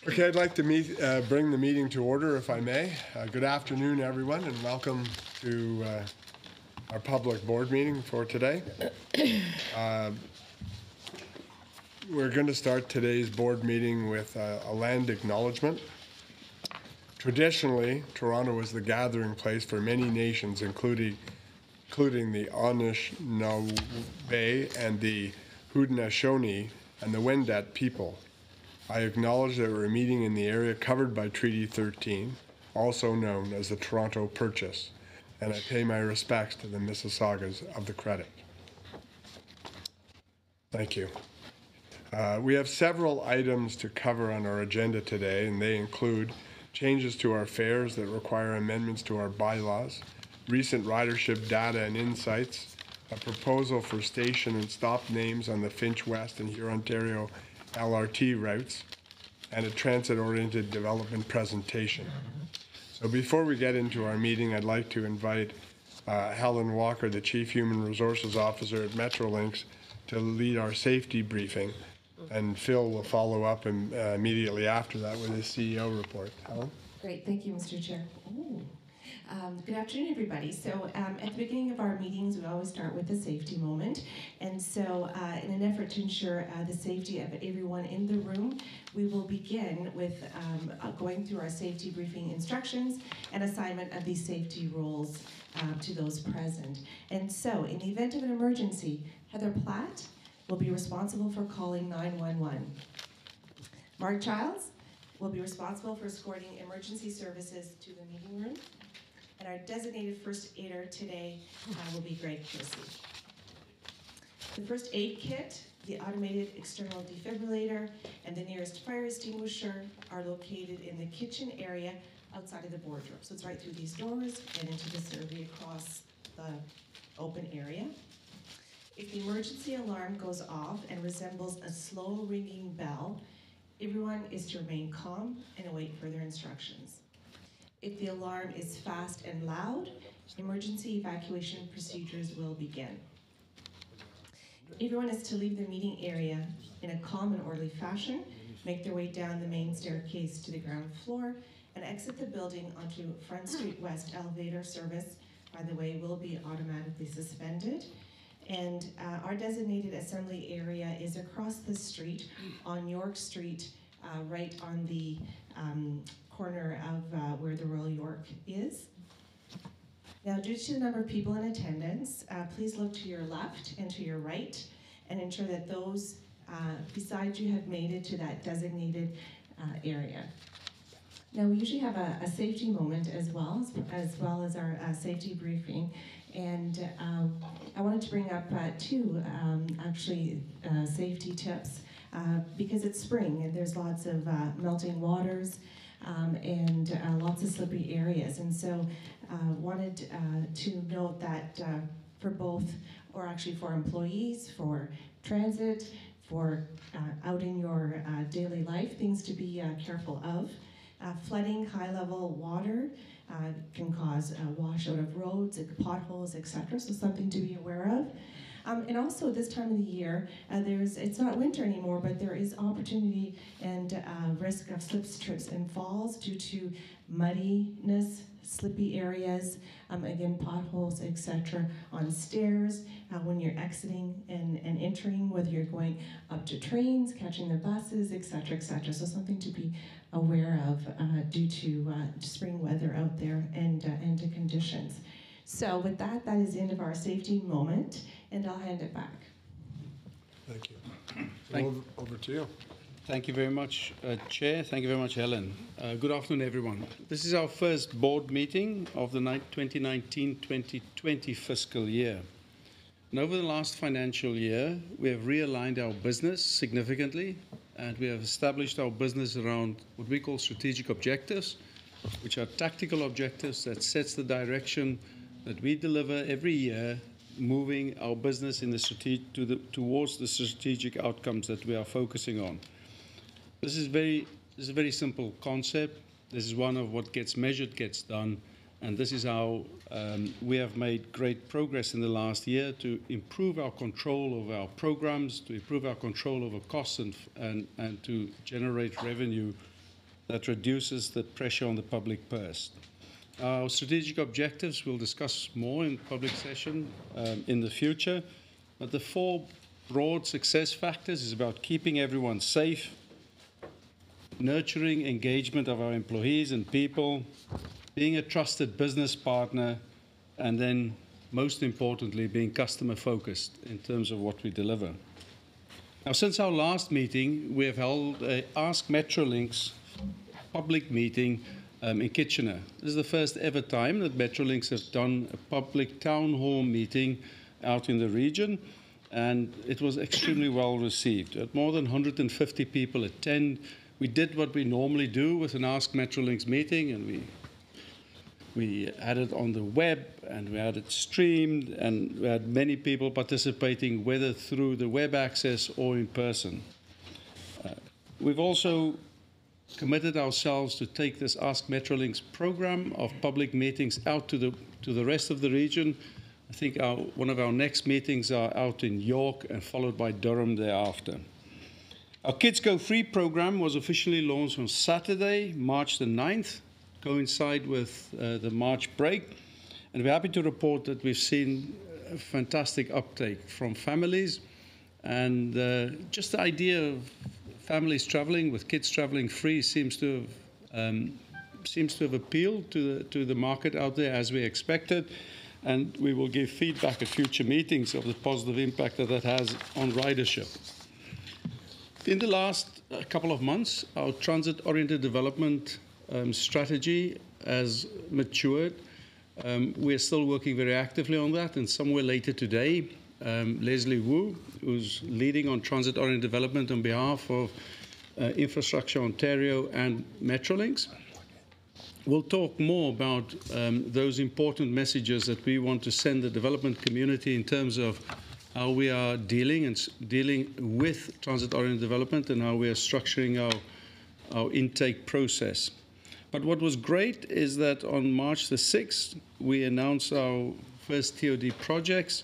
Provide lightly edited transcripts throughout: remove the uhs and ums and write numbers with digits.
Okay, I'd like to bring the meeting to order, if I may. Good afternoon, everyone, and welcome to our public board meeting for today. We're going to start today's board meeting with a land acknowledgement. Traditionally, Toronto is the gathering place for many nations, including the Anishinaabe and the Haudenosaunee and the Wendat people. I acknowledge that we're meeting in the area covered by Treaty 13, also known as the Toronto Purchase, and I pay my respects to the Mississaugas of the Credit. Thank you. We have several items to cover on our agenda today, and they include changes to our fares that require amendments to our bylaws, recent ridership data and insights, a proposal for station and stop names on the Finch West and Hurontario LRT routes, and a transit-oriented development presentation. So before we get into our meeting, I'd like to invite Helen Walker, the Chief Human Resources Officer at Metrolinx, to lead our safety briefing, and Phil will follow up immediately after that with his CEO report. Helen? Great, thank you, Mr. Chair. Good afternoon, everybody. So at the beginning of our meetings, we always start with a safety moment. And so in an effort to ensure the safety of everyone in the room, we will begin with going through our safety briefing instructions and assignment of these safety roles to those present. And so in the event of an emergency, Heather Platt will be responsible for calling 911. Mark Childs will be responsible for escorting emergency services to the meeting room. And our designated first aider today will be Greg Kersey. The first aid kit, the automated external defibrillator, and the nearest fire extinguisher are located in the kitchen area outside of the boardroom. So it's right through these doors and into the survey across the open area. If the emergency alarm goes off and resembles a slow ringing bell, everyone is to remain calm and await further instructions. If the alarm is fast and loud, emergency evacuation procedures will begin. Everyone is to leave the meeting area in a calm and orderly fashion, make their way down the main staircase to the ground floor, and exit the building onto Front Street West elevator service, by the way, will be automatically suspended. And our designated assembly area is across the street on York Street, right on the corner of where the Royal York is. Now, due to the number of people in attendance, please look to your left and to your right and ensure that those beside you have made it to that designated area. Now, we usually have a safety moment as well as our safety briefing. And I wanted to bring up two safety tips because it's spring and there's lots of melting waters and lots of slippery areas. And so wanted to note that for both, or actually for employees, for transit, for out in your daily life, things to be careful of. Flooding, high-level water can cause washout of roads, potholes, etc. So something to be aware of. And also this time of the year, it's not winter anymore, but there is opportunity and risk of slips, trips, and falls due to muddiness, slippy areas, again, potholes, etc. on stairs, when you're exiting and entering, whether you're going up to trains, catching the buses, etc., etc. So something to be aware of due to spring weather out there and to conditions. So with that is the end of our safety moment, and I'll hand it back. Thank you. Over to you. Thank you very much, Chair. Thank you very much, Helen. Good afternoon, everyone. This is our first board meeting of the 2019-2020 fiscal year. And over the last financial year, we have realigned our business significantly, and we have established our business around what we call strategic objectives, which are tactical objectives that sets the direction that we deliver every year, moving our business in the towards the strategic outcomes that we are focusing on. This is a very simple concept. This is one of what gets measured gets done, and this is how we have made great progress in the last year to improve our control of our programs, to improve our control over costs, and to generate revenue that reduces the pressure on the public purse. Our strategic objectives we'll discuss more in public session in the future, but the 4 broad success factors is about keeping everyone safe, nurturing engagement of our employees and people, being a trusted business partner, and then most importantly, being customer focused in terms of what we deliver. Now, since our last meeting, we have held a Ask Metrolinx public meeting in Kitchener. This is the first ever time that Metrolinx has done a public town hall meeting out in the region, and it was extremely well received. Had more than 150 people attend. We did what we normally do with an Ask Metrolinx meeting, and we had it on the web, and we had it streamed, and we had many people participating, whether through the web access or in person. We've also committed ourselves to take this Ask Metrolinx program of public meetings out to the rest of the region. I think one of our next meetings are out in York and followed by Durham thereafter. Our Kids Go Free program was officially launched on Saturday, March the 9th, coincide with the March break. And we're happy to report that we've seen a fantastic uptake from families. And just the idea of families traveling with kids traveling free seems to have appealed to the market out there as we expected. And we will give feedback at future meetings of the positive impact that has on ridership. In the last couple of months, our transit-oriented development strategy has matured. We're still working very actively on that, and somewhere later today, Leslie Wu, who's leading on transit-oriented development on behalf of Infrastructure Ontario and Metrolinx, will talk more about those important messages that we want to send the development community in terms of how we are dealing with transit-oriented development and how we are structuring our intake process. But what was great is that on March the 6th, we announced our first TOD projects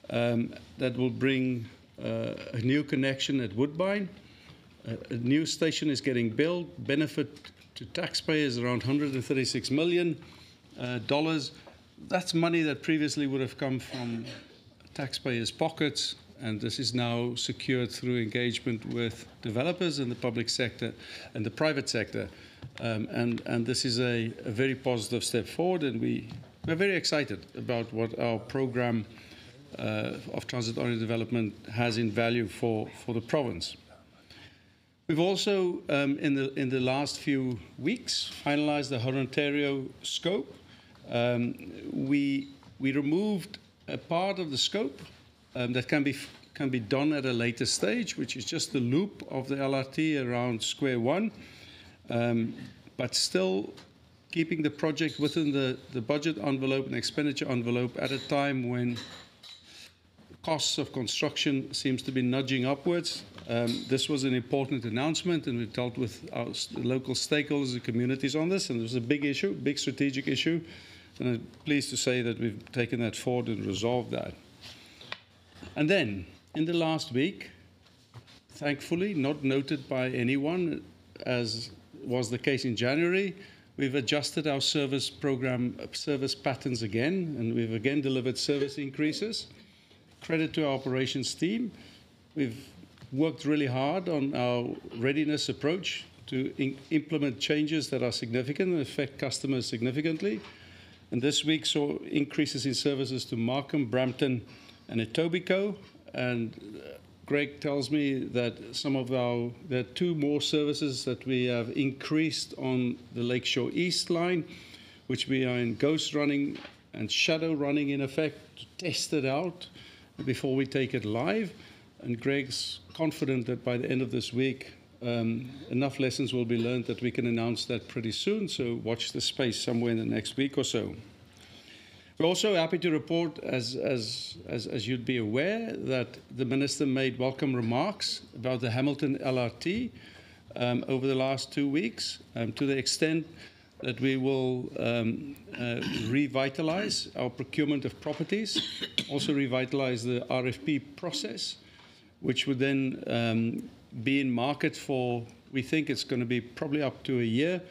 that will bring a new connection at Woodbine. A new station is getting built, benefit to taxpayers around $136 million. That's money that previously would have come from taxpayers' pockets, and this is now secured through engagement with developers in the public sector and the private sector. And this is a very positive step forward, and we're very excited about what our program of transit-oriented development has in value for the province. We've also, in the last few weeks, finalized the Huron Ontario scope. We removed a part of the scope that can be done at a later stage, which is just the loop of the LRT around Square One, but still keeping the project within the budget envelope and expenditure envelope at a time when costs of construction seems to be nudging upwards. This was an important announcement, and we've dealt with our local stakeholders and communities on this, and it was a big issue, big strategic issue, and I'm pleased to say that we've taken that forward and resolved that. And then, in the last week, thankfully, not noted by anyone, as was the case in January, we've adjusted our service program, service patterns again, and we've again delivered service increases. Credit to our operations team. We've worked really hard on our readiness approach to implement changes that are significant and affect customers significantly. And this week saw increases in services to Markham, Brampton, and Etobicoke. And Greg tells me that there are 2 more services that we have increased on the Lakeshore East line, which we are in ghost running and shadow running in effect to test it out before we take it live. And Greg's confident that by the end of this week, enough lessons will be learned that we can announce that pretty soon. So watch the space somewhere in the next week or so. We're also happy to report, as you'd be aware, that the Minister made welcome remarks about the Hamilton LRT over the last 2 weeks, to the extent that we will revitalize our procurement of properties, also revitalize the RFP process, which would then be in market for We think it's going to be probably up to a year,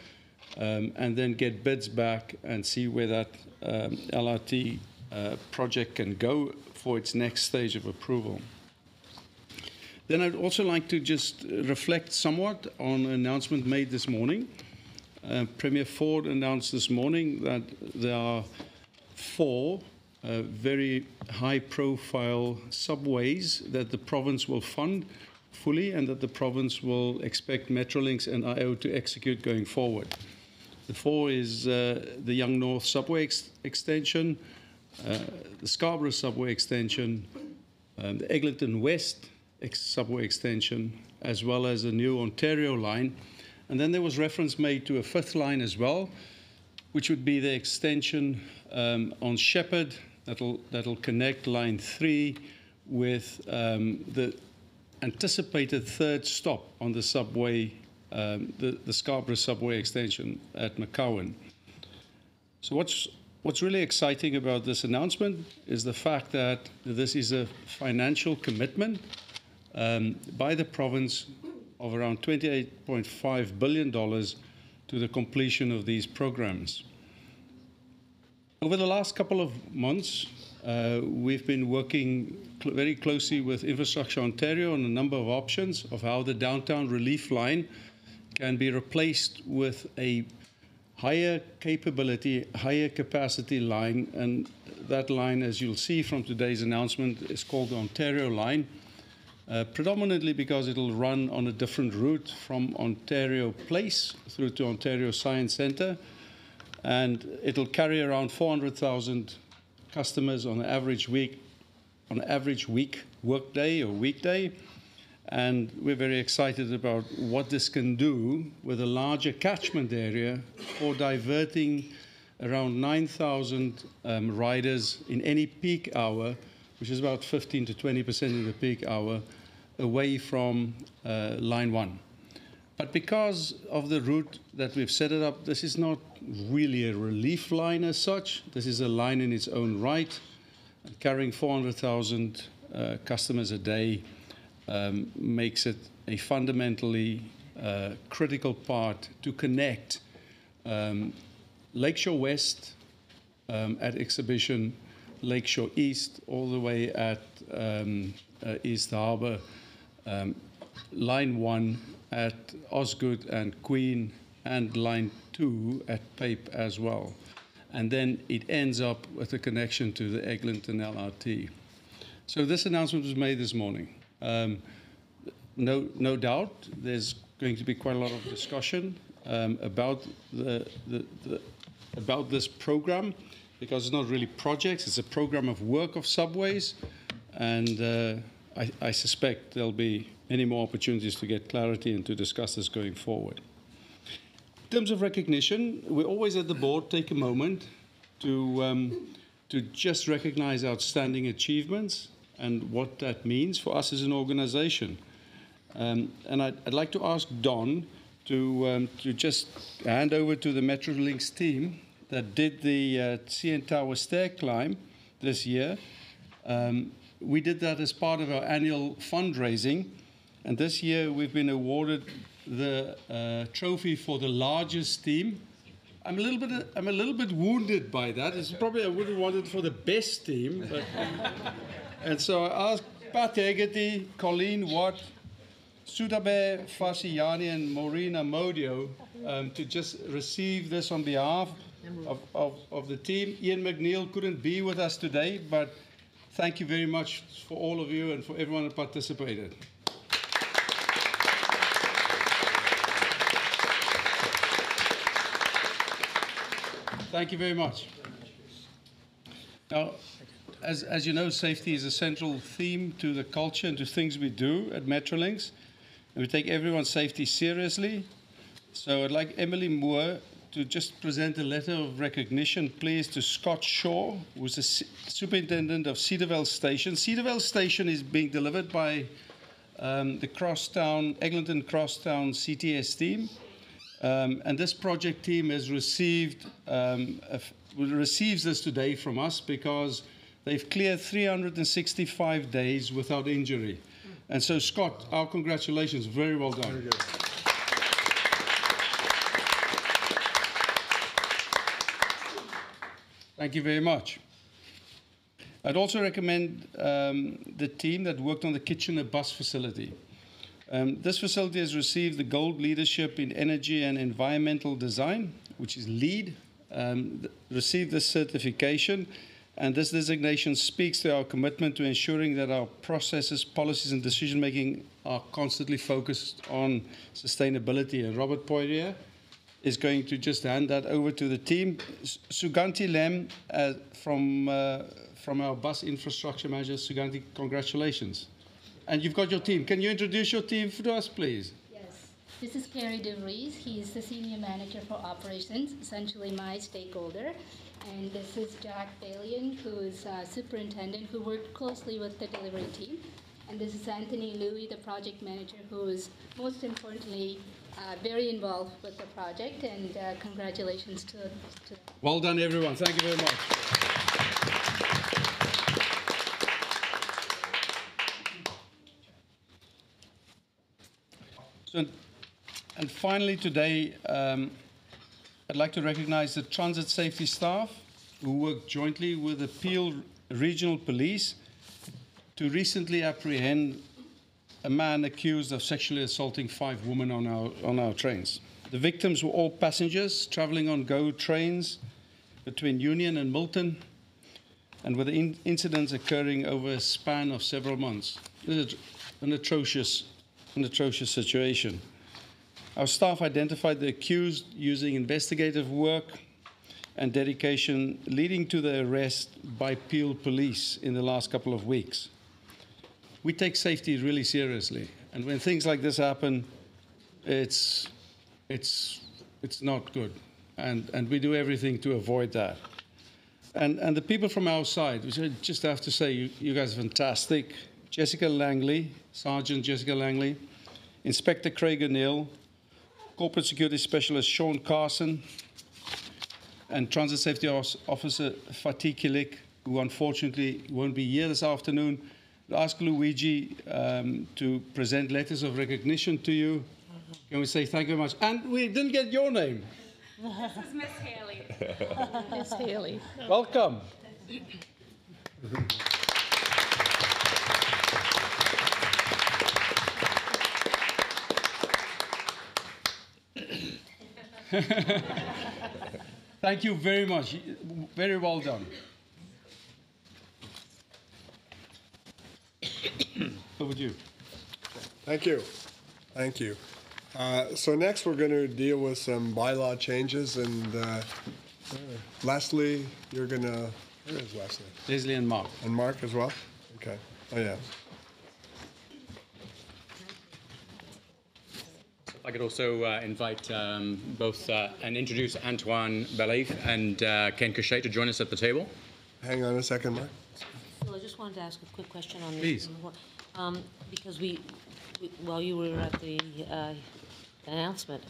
and then get bids back and see where that LRT project can go for its next stage of approval. Then I'd also like to just reflect somewhat on an announcement made this morning. Premier Ford announced this morning that there are 4 very high-profile subways that the province will fund fully and that the province will expect Metrolinx and IO to execute going forward. The 4 is the Young North subway extension, the Scarborough subway extension, the Eglinton West subway extension, as well as a new Ontario line. And then there was reference made to a 5th line as well, which would be the extension on Shepherd that'll connect line 3 with the anticipated 3rd stop on the subway, the Scarborough subway extension at McCowan. So what's really exciting about this announcement is the fact that this is a financial commitment by the province of around $28.5 billion to the completion of these programs. Over the last couple of months, we've been working very closely with Infrastructure Ontario on a number of options of how the downtown relief line can be replaced with a higher capability, higher capacity line, and that line, as you'll see from today's announcement, is called the Ontario line, predominantly because it'll run on a different route from Ontario Place through to Ontario Science Centre, and it'll carry around 400,000 customers on an average week workday or weekday. And we're very excited about what this can do with a larger catchment area for diverting around 9,000 riders in any peak hour, which is about 15 to 20% of the peak hour, away from line 1. But because of the route that we've set it up, this is not really a relief line as such. This is a line in its own right, carrying 400,000 customers a day. Makes it a fundamentally critical part to connect Lakeshore West at Exhibition, Lakeshore East, all the way at East Harbour, Line 1 at Osgood and Queen, and Line 2 at Pape as well. And then it ends up with a connection to the Eglinton LRT. So this announcement was made this morning. No doubt there's going to be quite a lot of discussion about about this program, because it's not really projects, it's a program of work of subways, and I suspect there'll be many more opportunities to get clarity and to discuss this going forward. In terms of recognition, we always at the board take a moment to just recognize outstanding achievements and what that means for us as an organization. And I'd like to ask Don to just hand over to the Metrolinx team that did the CN Tower stair climb this year. We did that as part of our annual fundraising, and this year we've been awarded the trophy for the largest team. I'm a little bit wounded by that. It's probably I would have wanted for the best team, but, and so I asked Pat Hegarty, Colleen Watt, Sudabe Fasiyani, and Maureen Amodio to just receive this on behalf of the team. Ian McNeil couldn't be with us today, but thank you very much for all of you and for everyone who participated. Thank you very much. Now, as you know, safety is a central theme to the culture and to things we do at Metrolinx. And we take everyone's safety seriously. So I'd like Emily Moore to just present a letter of recognition, please, to Scott Shaw, who's the superintendent of Cedarvale Station. Cedarvale Station is being delivered by the Eglinton Crosstown CTS team. And this project team has receives this today from us because they've cleared 365 days without injury. And so, Scott, our congratulations. Very well done. Very good. Thank you very much. I'd also recommend the team that worked on the Kitchener bus facility. This facility has received the Gold Leadership in Energy and Environmental Design, which is LEED, received this certification, and this designation speaks to our commitment to ensuring that our processes, policies, and decision-making are constantly focused on sustainability. And Robert Poirier is going to just hand that over to the team. Suganti Lem from our bus infrastructure manager. Suganti, congratulations. And you've got your team. Can you introduce your team to us, please? Yes. This is Kerry DeVries. He's the senior manager for operations, essentially my stakeholder. And this is Jack Balian, who is superintendent, who worked closely with the delivery team. And this is Anthony Louie, the project manager, who is most importantly very involved with the project. And congratulations to them. Well done, everyone. Thank you very much. So, and finally today, I'd like to recognize the transit safety staff who worked jointly with the Peel Regional Police to recently apprehend a man accused of sexually assaulting 5 women on our trains. The victims were all passengers traveling on GO trains between Union and Milton, and with the incidents occurring over a span of several months. This is an atrocious situation. Our staff identified the accused using investigative work and dedication, leading to the arrest by Peel Police in the last couple of weeks. We take safety really seriously, and when things like this happen, it's not good, and we do everything to avoid that. And the people from our side, which I just have to say, you guys are fantastic. Jessica Langley, Sergeant Jessica Langley, Inspector Craig O'Neill, Corporate Security Specialist Sean Carson, and Transit Safety Officer Fatih Kilik, who unfortunately won't be here this afternoon. I'll ask Luigi to present letters of recognition to you. Can we say thank you very much? And we didn't get your name. This is Miss Haley. Miss Haley. Welcome. Thank you very much. Very well done. Over to you. Thank you. Thank you. So next we're going to deal with some bylaw changes, and Leslie, you're going to, where is Leslie? Leslie and Mark. And Mark as well? Okay. Oh, yeah. I could also invite both and introduce Antoine Belaif and Ken Cachet to join us at the table. Hang on a second, Mark. Well, I just wanted to ask a quick question on Please. because we while you were at the announcement,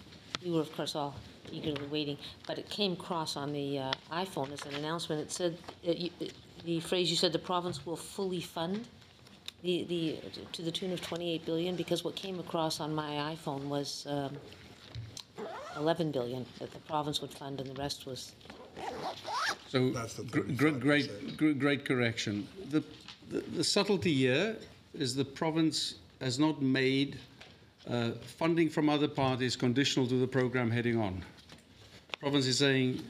we were of course all eagerly waiting, but it came across on the iPhone as an announcement. It said the phrase you said the province will fully fund the to the tune of 28 billion, because what came across on my iPhone was 11 billion that the province would fund, and the rest was. So That's the great correction. The subtlety here is the province has not made funding from other parties conditional to the program heading on. The province is saying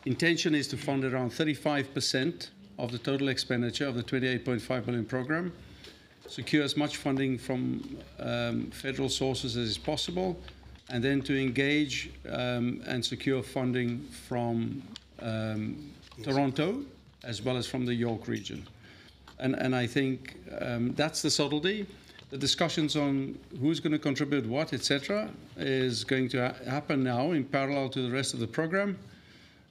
intention is to fund around 35% of the total expenditure of the 28.5 billion program, secure as much funding from federal sources as is possible, and then to engage and secure funding from Toronto as well as from the York region. And I think that's the subtlety. The discussions on who's going to contribute what, etc., is going to happen now in parallel to the rest of the program.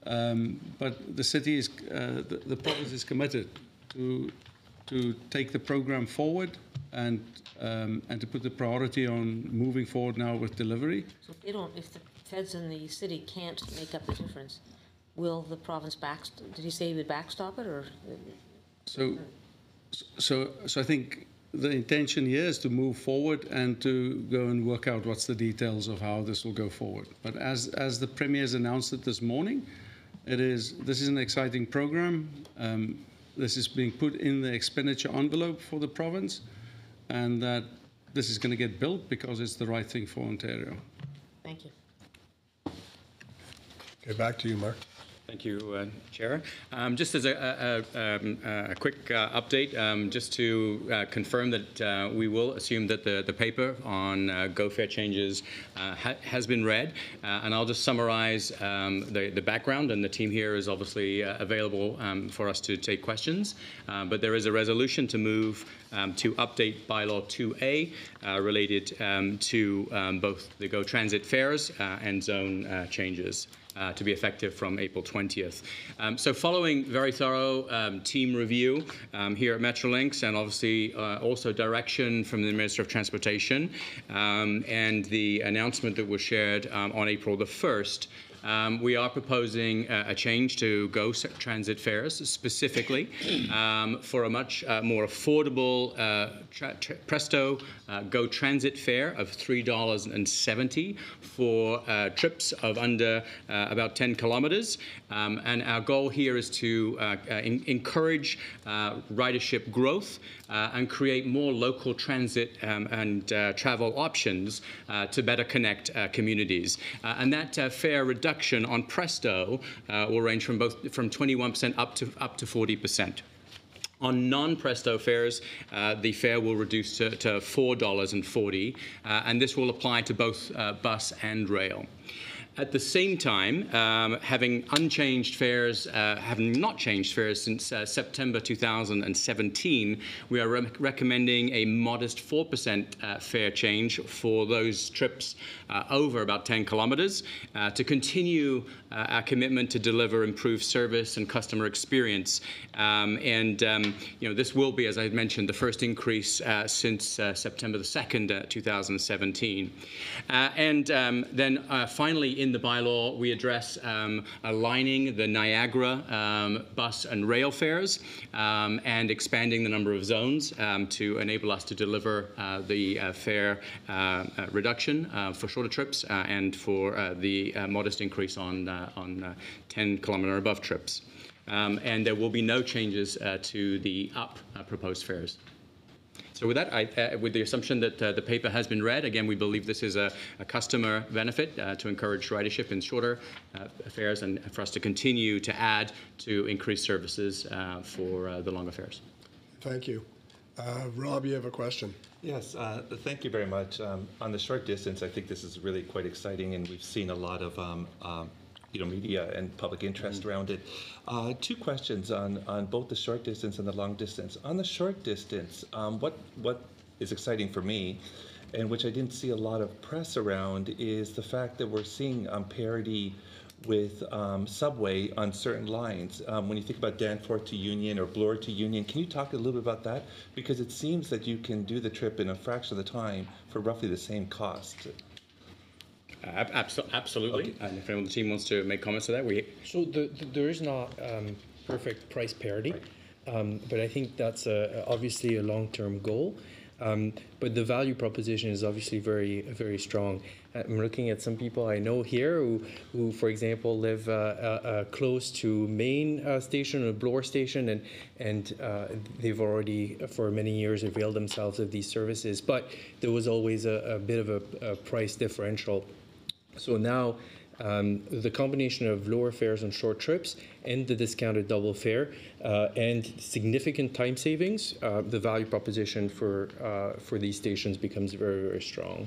But the city is, the province is committed to take the program forward and to put the priority on moving forward now with delivery. So if the feds in the city can't make up the difference, will the province did he say he would backstop it, or? So I think the intention here is to move forward and to go and work out what's the details of how this will go forward. But as the Premier has announced it this morning, This is an exciting program. This is being put in the expenditure envelope for the province, and that this is going to get built because it's the right thing for Ontario. Thank you. Okay, back to you, Mark. Thank you, Chair. Just as a quick update, just to confirm that we will assume that the paper on Go fare changes has been read, and I'll just summarize the background, and the team here is obviously available for us to take questions. But there is a resolution to move to update bylaw 2A related to both the Go Transit fares and zone changes. To be effective from April 20th. So following very thorough team review here at Metrolinx, and obviously also direction from the Minister of Transportation, and the announcement that was shared on April the 1st, we are proposing a change to Go Transit fares, specifically for a much more affordable Presto Go Transit fare of $3.70 for trips of under about 10 kilometers. And our goal here is to encourage ridership growth and create more local transit and travel options to better connect communities. And that fare reduction on Presto will range from 21% up to 40%. On non-Presto fares, the fare will reduce to $4.40, and this will apply to both bus and rail. At the same time, having not changed fares since September 2017, we are recommending a modest 4% fare change for those trips over about 10 kilometers to continue our commitment to deliver improved service and customer experience. This will be, as I mentioned, the first increase since September the 2nd, 2017. Then finally, in the bylaw, we address aligning the Niagara bus and rail fares and expanding the number of zones to enable us to deliver the fare reduction for shorter trips and for the modest increase on 10-kilometer above trips. And there will be no changes to the proposed fares. So with that, with the assumption that the paper has been read, again, we believe this is a customer benefit to encourage ridership in shorter fares and for us to continue to add to increased services for the longer fares. Thank you. Rob, you have a question. Yes, thank you very much. On the short distance, I think this is really quite exciting, and we've seen a lot of media and public interest around it. Two questions on both the short distance and the long distance. On the short distance, what is exciting for me, and which I didn't see a lot of press around, is the fact that we're seeing parity with Subway on certain lines. When you think about Danforth to Union or Bloor to Union, can you talk a little bit about that? Because it seems that you can do the trip in a fraction of the time for roughly the same cost. Absolutely. Okay. And if anyone on the team wants to make comments to that, So there is not perfect price parity, but I think that's obviously a long-term goal. But the value proposition is obviously very, very strong. I'm looking at some people I know here who for example, live close to Main Station or Bloor Station, and they've already for many years availed themselves of these services. But there was always a bit of a price differential. So now the combination of lower fares on short trips and the discounted double fare and significant time savings, the value proposition for these stations becomes very, very strong.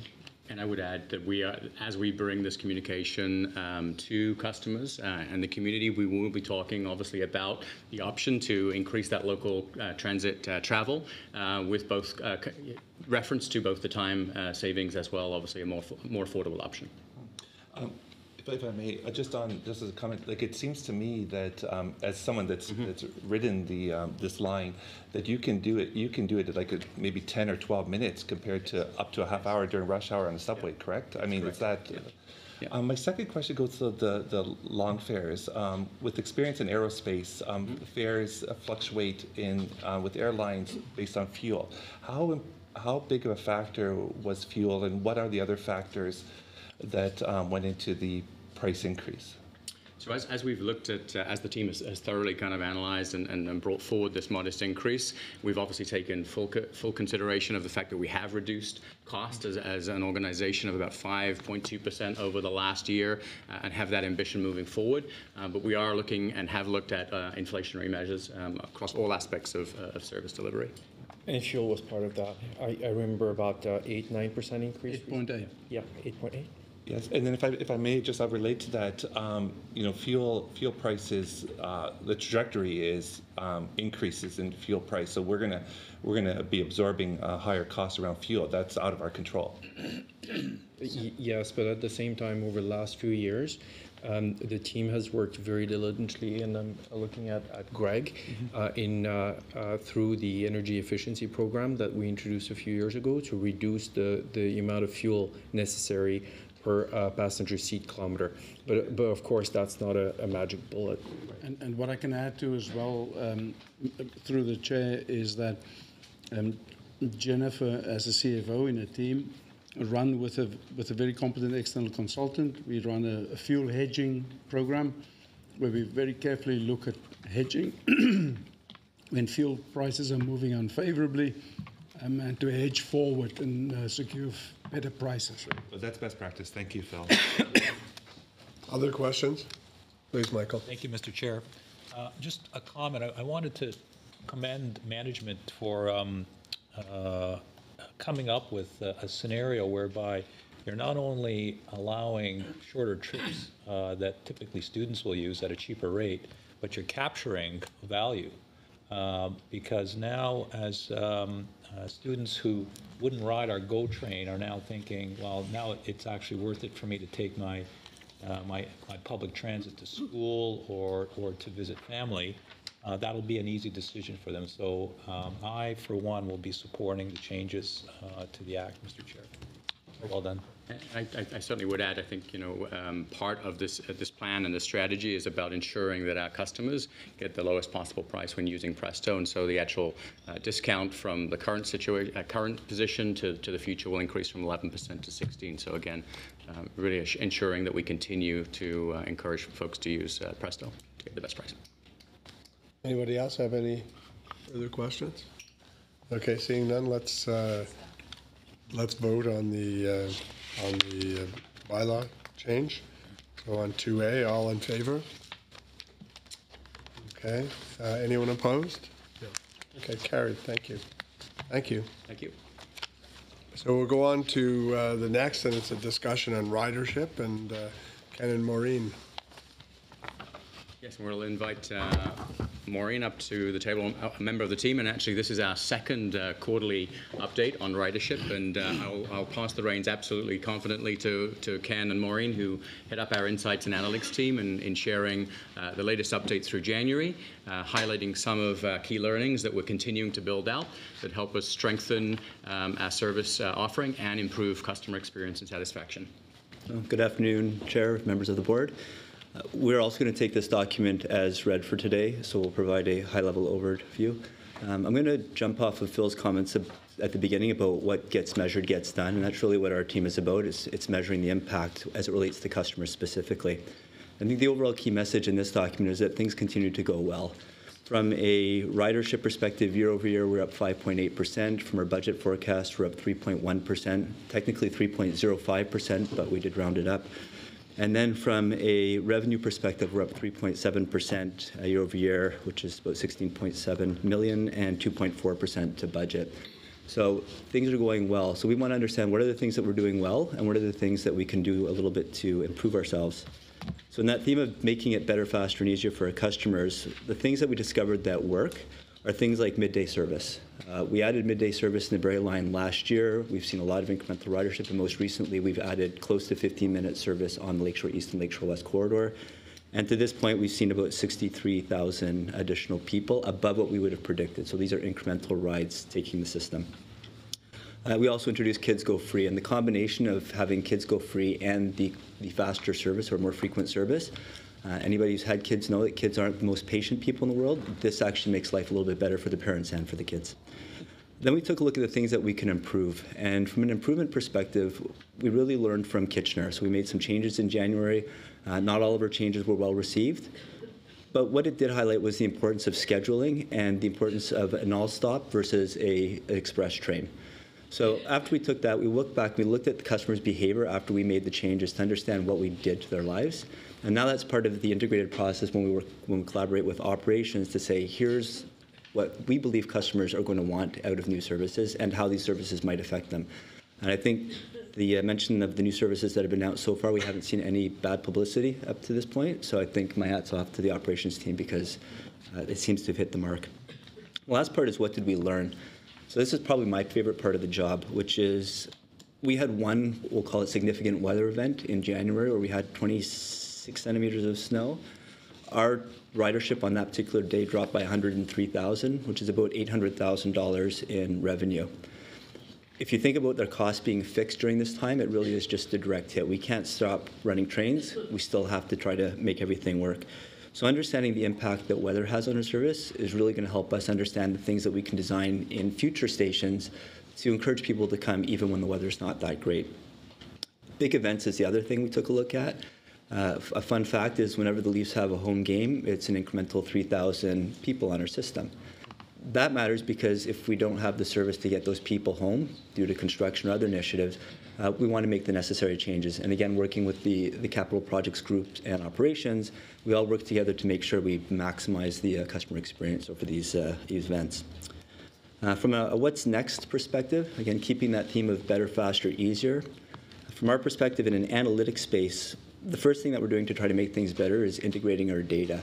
And I would add that as we bring this communication to customers and the community, we will be talking obviously about the option to increase that local transit travel with both reference to both the time savings as well, obviously a more affordable option. If I may, just as a comment, like it seems to me that as someone that's ridden this line, that you can do it at like maybe 10 or 12 minutes compared to up to a half hour during rush hour on the subway. Yeah. Correct? I mean, correct. Is that? Yeah. My second question goes to the long fares. With experience in aerospace, fares fluctuate with airlines based on fuel. How big of a factor was fuel, and what are the other factors that went into the price increase? So as we've looked at, as the team has thoroughly kind of analyzed and brought forward this modest increase, we've obviously taken full consideration of the fact that we have reduced cost as an organization of about 5.2% over the last year and have that ambition moving forward. But we are looking and have looked at inflationary measures across all aspects of service delivery. And fuel was part of that. I remember about 8-9% increase. 8.8. Yeah, 8.8. Yes, and then if I may just relate to that, fuel prices, the trajectory is increases in fuel price. So we're gonna be absorbing higher costs around fuel. That's out of our control. Yes, but at the same time, over the last few years, the team has worked very diligently, and I'm looking at Greg through the energy efficiency program that we introduced a few years ago to reduce the amount of fuel necessary per passenger seat kilometer. But of course, that's not a magic bullet. And what I can add to as well, through the chair, is that Jennifer, as a CFO in a team, run with a very competent external consultant. We run a fuel hedging program where we very carefully look at hedging when fuel prices are moving unfavorably, and to hedge forward and secure better prices. Well, that's best practice. Thank you, Phil. Other questions? Please, Michael. Thank you, Mr. Chair. Just a comment. I wanted to commend management for coming up with a scenario whereby you're not only allowing shorter trips that typically students will use at a cheaper rate, but you're capturing value. Because now, as students who wouldn't ride our GO train are now thinking, well, now it's actually worth it for me to take my public transit to school or to visit family. That'll be an easy decision for them. So I, for one, will be supporting the changes to the Act, Mr. Chair. Well done. I certainly would add, I think, part of this plan and this strategy is about ensuring that our customers get the lowest possible price when using Presto, and so the actual discount from the current position to the future will increase from 11% to 16%. So again, really ensuring that we continue to encourage folks to use Presto to get the best price. Anybody else have any further questions? Okay, seeing none, let's vote on the bylaw change. So on 2A, all in favor? Okay. Anyone opposed? No. Okay, carried. Thank you. Thank you. Thank you. So we'll go on to the next, and it's a discussion on ridership, and Ken and Maureen. Yes, we'll invite Maureen up to the table, a member of the team, and actually this is our second quarterly update on ridership, and I'll pass the reins absolutely confidently to Ken and Maureen, who head up our Insights and Analytics team in sharing the latest updates through January, highlighting some of key learnings that we're continuing to build out that help us strengthen our service offering and improve customer experience and satisfaction. Good afternoon, Chair, members of the board. We're also going to take this document as read for today, so we'll provide a high-level overview. I'm going to jump off of Phil's comments at the beginning about what gets measured gets done, and that's really what our team is about. It's measuring the impact as it relates to customers specifically. I think the overall key message in this document is that things continue to go well. From a ridership perspective, year over year, we're up 5.8%. From our budget forecast, we're up 3.1%, technically 3.05%, but we did round it up. And then from a revenue perspective, we're up 3.7% year over year, which is about 16.7 million, and 2.4% to budget. So things are going well. So we want to understand what are the things that we're doing well, and what are the things that we can do a little bit to improve ourselves. So in that theme of making it better, faster, and easier for our customers, the things that we discovered that work are things like midday service. We added midday service in the Bray line last year. We've seen a lot of incremental ridership, and most recently we've added close to 15-minute service on the Lakeshore East and Lakeshore West corridor. And to this point, we've seen about 63,000 additional people above what we would have predicted. So these are incremental rides taking the system. We also introduced Kids Go Free, and the combination of having Kids Go Free and the faster service or more frequent service, anybody who's had kids know that kids aren't the most patient people in the world. This actually makes life a little bit better for the parents and for the kids. Then we took a look at the things that we can improve. And from an improvement perspective, we really learned from Kitchener. So we made some changes in January. Not all of our changes were well received. But what it did highlight was the importance of scheduling and the importance of an all-stop versus an express train. So after we took that, we looked back, we looked at the customer's behavior after we made the changes to understand what we did to their lives. And now that's part of the integrated process when we collaborate with operations to say, here's what we believe customers are going to want out of new services and how these services might affect them. And I think the mention of the new services that have been announced so far, we haven't seen any bad publicity up to this point. So I think my hat's off to the operations team because it seems to have hit the mark. The last part is what did we learn? So this is probably my favorite part of the job, which is we had one, we'll call it significant weather event in January where we had 26 centimeters of snow. Our ridership on that particular day dropped by 103,000, which is about $800,000 in revenue. If you think about their costs being fixed during this time, it really is just a direct hit. We can't stop running trains. We still have to try to make everything work. So understanding the impact that weather has on our service is really going to help us understand the things that we can design in future stations to encourage people to come even when the weather's not that great. Big events is the other thing we took a look at. A fun fact is whenever the Leafs have a home game, it's an incremental 3,000 people on our system. That matters because if we don't have the service to get those people home due to construction or other initiatives, we want to make the necessary changes. And again, working with the capital projects groups and operations, we all work together to make sure we maximize the customer experience over these events. From a what's next perspective, again, keeping that theme of better, faster, easier. From our perspective in an analytics space, the first thing that we're doing to try to make things better is integrating our data.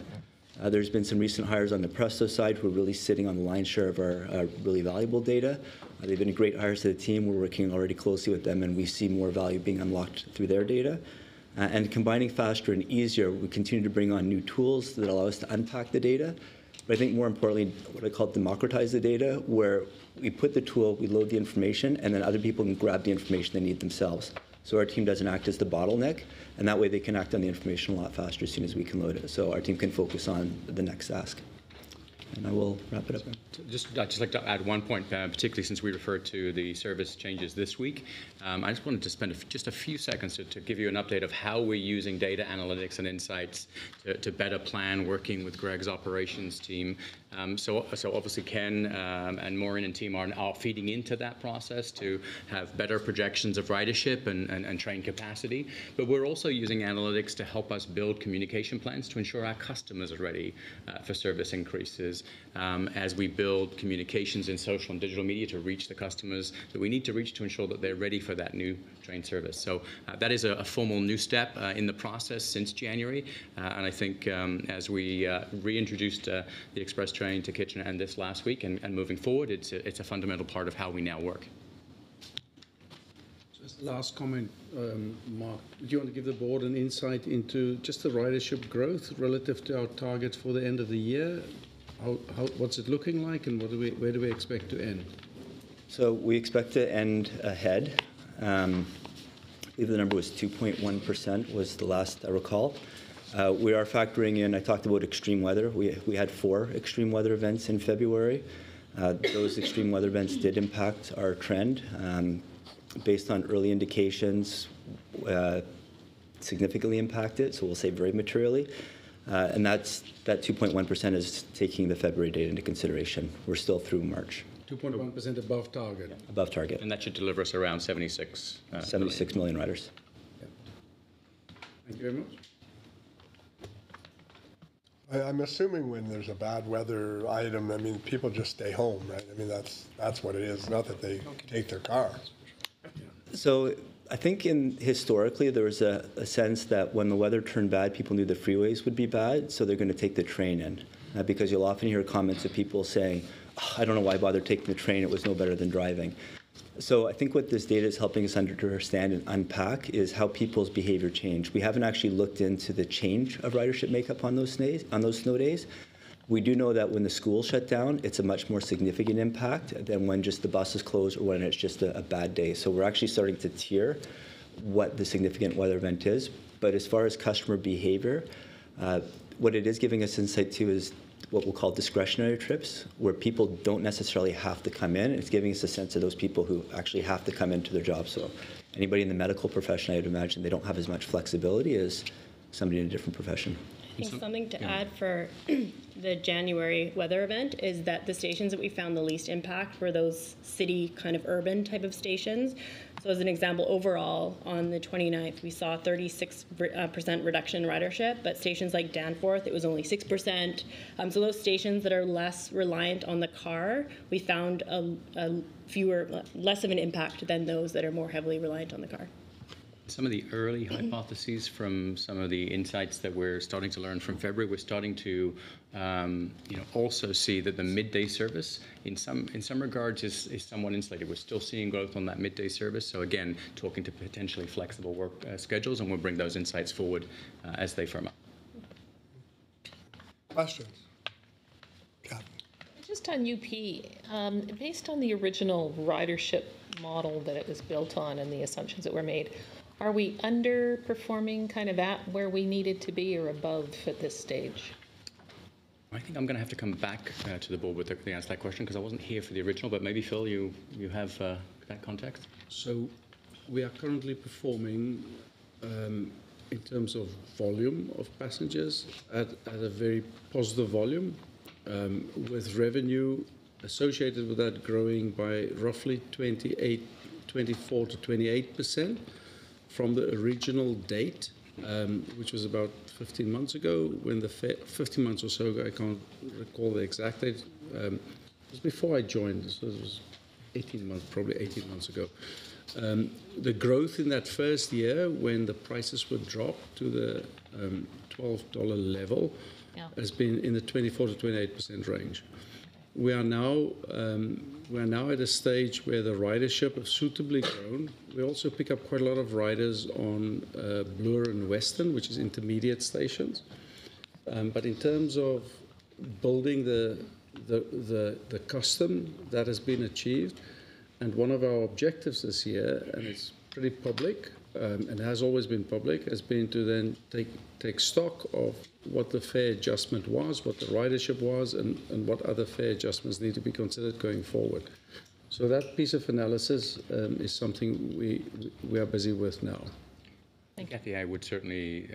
There's been some recent hires on the Presto side who are really sitting on the lion's share of our really valuable data. They've been great hires to the team. We're working already closely with them, and we see more value being unlocked through their data. And combining faster and easier, we continue to bring on new tools that allow us to unpack the data. But I think more importantly, what I call democratize the data, where we put the tool, we load the information, and then other people can grab the information they need themselves. So our team doesn't act as the bottleneck, and that way they can act on the information a lot faster as soon as we can load it. So our team can focus on the next task. And I will wrap it up. I'd just like to add one point, particularly since we referred to the service changes this week. I just wanted to spend just a few seconds to give you an update of how we're using data analytics and insights to better plan working with Greg's operations team. So obviously Ken and Maureen and team are feeding into that process to have better projections of ridership and train capacity. But we're also using analytics to help us build communication plans to ensure our customers are ready for service increases as we build communications in social and digital media to reach the customers that we need to reach to ensure that they're ready for that new train service. So that is a formal new step in the process since January. And I think as we reintroduced the Express train to Kitchener and this last week and moving forward, it's a fundamental part of how we now work. Just last comment, Mark. Do you want to give the board an insight into just the ridership growth relative to our targets for the end of the year? What's it looking like, and where do we expect to end? So we expect to end ahead. I believe the number was 2.1% was the last I recall. We are factoring in, I talked about extreme weather. We had 4 extreme weather events in February. Those extreme weather events did impact our trend. Based on early indications, significantly impacted, so we'll say very materially. And that 2.1% is taking the February data into consideration. We're still through March. 2.1% above target. Above target. And that should deliver us around 76 million riders. Yeah. Thank you very much. I'm assuming when there's a bad weather item, I mean, people just stay home, right? I mean, that's what it is, not that they take their car. So I think historically there was a sense that when the weather turned bad, people knew the freeways would be bad, so they're going to take the train in. Because you'll often hear comments of people saying, oh, I don't know why bother taking the train, it was no better than driving. So I think what this data is helping us understand and unpack is how people's behavior changed. We haven't actually looked into the change of ridership makeup on those snow days. We do know that when the schools shut down, it's a much more significant impact than when just the buses close or when it's just a bad day. So we're actually starting to tier what the significant weather event is. But as far as customer behavior, what it is giving us insight to is what we'll call discretionary trips, where people don't necessarily have to come in. It's giving us a sense of those people who actually have to come into their job. So anybody in the medical profession, I'd imagine they don't have as much flexibility as somebody in a different profession. I think something to add for the January weather event is that the stations that we found the least impact were those city kind of urban type of stations. So as an example, overall on the 29th, we saw 36% reduction in ridership, but stations like Danforth, it was only 6%. So those stations that are less reliant on the car, we found less of an impact than those that are more heavily reliant on the car. Some of the early hypotheses from some of the insights that we're starting to learn from February, we're starting to also see that the midday service in some regards is somewhat insulated. We're still seeing growth on that midday service. So again, talking to potentially flexible work schedules, and we'll bring those insights forward as they firm up. Questions? Kathy. Just on UP, based on the original ridership model that it was built on and the assumptions that were made, are we underperforming kind of at where we needed to be or above at this stage? I think I'm going to have to come back to the board with the answer to that question because I wasn't here for the original, but maybe, Phil, you have that context? So we are currently performing in terms of volume of passengers at a very positive volume, with revenue associated with that growing by roughly 24 to 28%. From the original date, which was about 15 months ago, when the 15 months or so ago, I can't recall the exact date. It was before I joined, so it was 18 months ago. The growth in that first year, when the prices were dropped to the $12 level, has been in the 24 to 28% range. We are now at a stage where the ridership has suitably grown. We also pick up quite a lot of riders on Bloor and Western, which is intermediate stations. But in terms of building the custom, that has been achieved. And one of our objectives this year, and it's pretty public, and has always been public, has been to then take stock of what the fare adjustment was, what the ridership was, and what other fare adjustments need to be considered going forward. So that piece of analysis is something we are busy with now. Kathy, I would certainly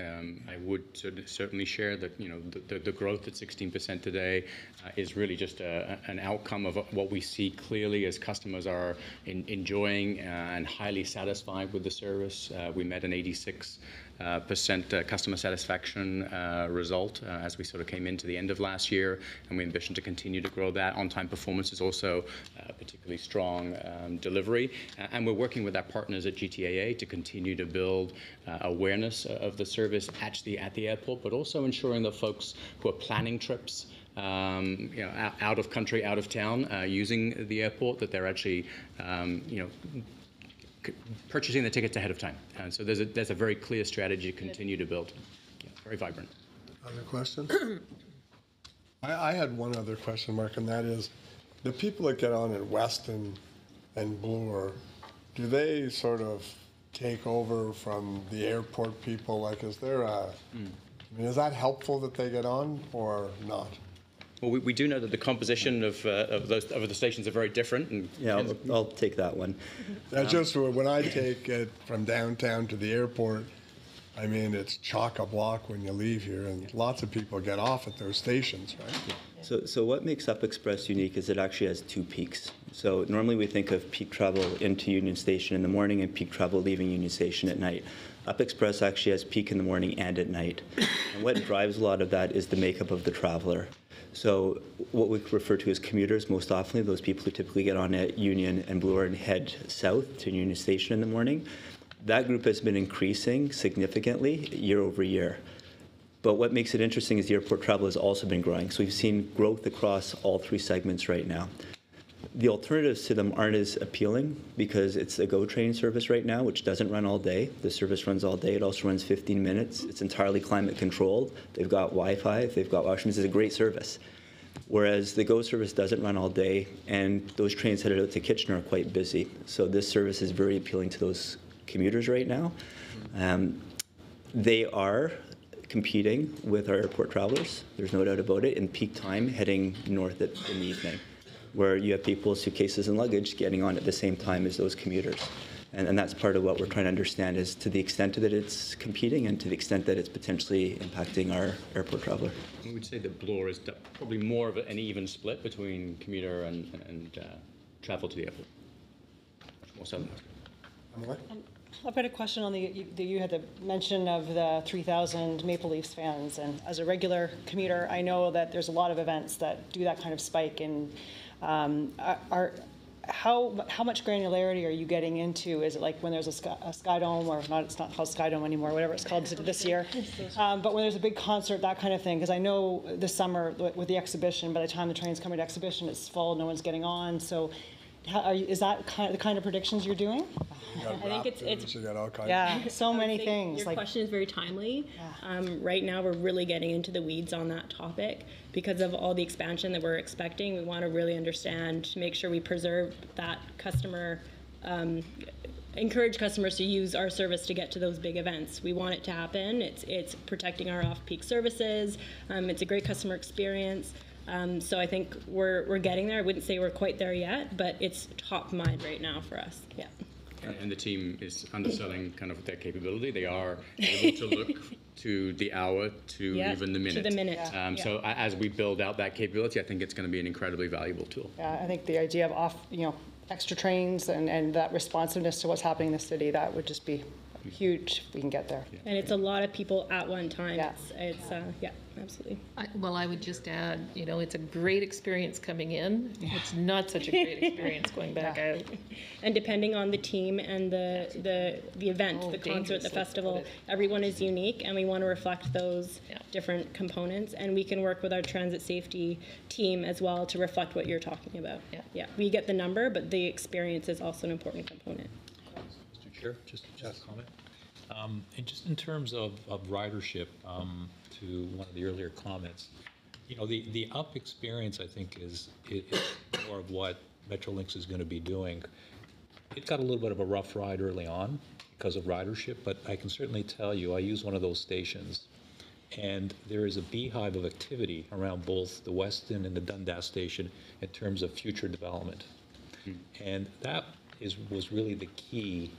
share that the growth at 16% today is really just an outcome of what we see clearly as customers are enjoying and highly satisfied with the service. We met an 86% customer satisfaction result as we sort of came into the end of last year, and we ambition to continue to grow that. On-time performance is also particularly strong delivery, and we're working with our partners at GTAA to continue to build awareness of the service at the airport, but also ensuring that folks who are planning trips out of country, out of town, using the airport, that they're actually purchasing the tickets ahead of time. And so there's a very clear strategy to continue to build. Yeah, very vibrant. Other questions? I had one other question, Mark, and that is, the people that get on at Weston and Bloor, do they sort of take over from the airport people? Like, is there is that helpful that they get on or not? Well, we do know that the composition of the stations are very different. And yeah, I'll take that one. Just when I take it from downtown to the airport, I mean, it's chock-a-block when you leave here, and lots of people get off at those stations, right? So what makes Up Express unique is it actually has two peaks. So normally we think of peak travel into Union Station in the morning and peak travel leaving Union Station at night. Up Express actually has peak in the morning and at night. And what drives a lot of that is the makeup of the traveler. So what we refer to as commuters, most often those people who typically get on at Union and Bloor and head south to Union Station in the morning, that group has been increasing significantly year over year. But what makes it interesting is the airport travel has also been growing. So we've seen growth across all three segments right now. The alternatives to them aren't as appealing because it's a GO train service right now, which doesn't run all day. The service runs all day. It also runs 15 minutes. It's entirely climate controlled. They've got Wi-Fi. They've got washrooms. It's a great service. Whereas the GO service doesn't run all day, and those trains headed out to Kitchener are quite busy. So this service is very appealing to those commuters right now. They are competing with our airport travelers. There's no doubt about it. In peak time, heading north in the evening, where you have people's suitcases and luggage getting on at the same time as those commuters. And that's part of what we're trying to understand is to the extent that it's competing and to the extent that it's potentially impacting our airport traveler. I would say that Bloor is probably more of an even split between commuter and travel to the airport. More southernmost. I've got a question on you had the mention of the 3,000 Maple Leafs fans, and as a regular commuter, I know that there's a lot of events that do that kind of spike. And how much granularity are you getting into? Is it like when there's a Sky Dome, or not? It's not called Sky Dome anymore, whatever it's called this year. But when there's a big concert, that kind of thing. Because I know this summer with the exhibition, by the time the train's coming to exhibition, it's full. No one's getting on. So. Is that the kind of predictions you're doing? I think it's you got all kinds. Yeah, so many things. Your question is very timely. Yeah. Right now, we're really getting into the weeds on that topic because of all the expansion that we're expecting. We want to really understand to make sure we preserve that customer. Encourage customers to use our service to get to those big events. We want it to happen. It's protecting our off-peak services. It's a great customer experience. So I think we're getting there. I wouldn't say we're quite there yet, but it's top of mind right now for us. Yeah. And the team is underselling kind of their capability. They are able to look to the hour, to even the minute. To the minute. So as we build out that capability, I think it's going to be an incredibly valuable tool. Yeah, I think the idea of extra trains and that responsiveness to what's happening in the city, that would just be huge if we can get there. And it's a lot of people at one time. Yeah. It's absolutely. I would just add, it's a great experience coming in. It's not such a great experience going back out. And depending on the team and the event, the concert, the festival, everyone is unique, and we want to reflect those different components. And we can work with our transit safety team as well to reflect what you're talking about. Yeah. We get the number, but the experience is also an important component. Mr. Chair, just a comment. And just in terms of ridership, to one of the earlier comments, the up experience, I think, is more of what Metrolinx is going to be doing. It got a little bit of a rough ride early on because of ridership, but I can certainly tell you, I use one of those stations, and there is a beehive of activity around both the Weston and the Dundas station in terms of future development. And that was really the key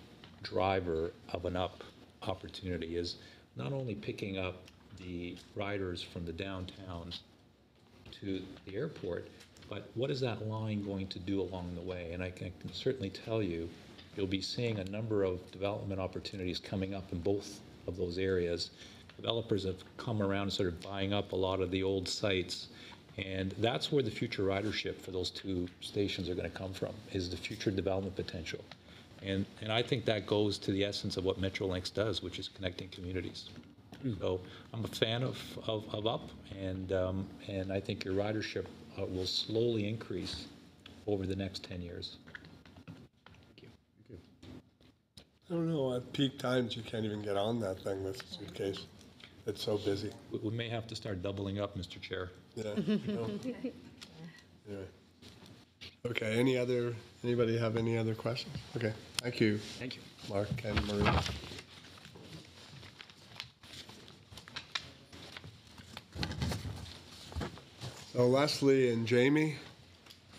driver of an up opportunity, is not only picking up the riders from the downtown to the airport, but what is that line going to do along the way? And I can certainly tell you, you'll be seeing a number of development opportunities coming up in both of those areas. Developers have come around and started buying up a lot of the old sites, and that's where the future ridership for those two stations are going to come from, is the future development potential. And I think that goes to the essence of what Metrolinx does, which is connecting communities. So I'm a fan of UP, and I think your ridership will slowly increase over the next 10 years. Thank you. I don't know, at peak times you can't even get on that thing with a suitcase. It's so busy. We may have to start doubling up, Mr. Chair. Yeah. Anyway. Okay, anybody have any other questions? Okay, thank you. Thank you. Mark and Maria. So Leslie and Jamie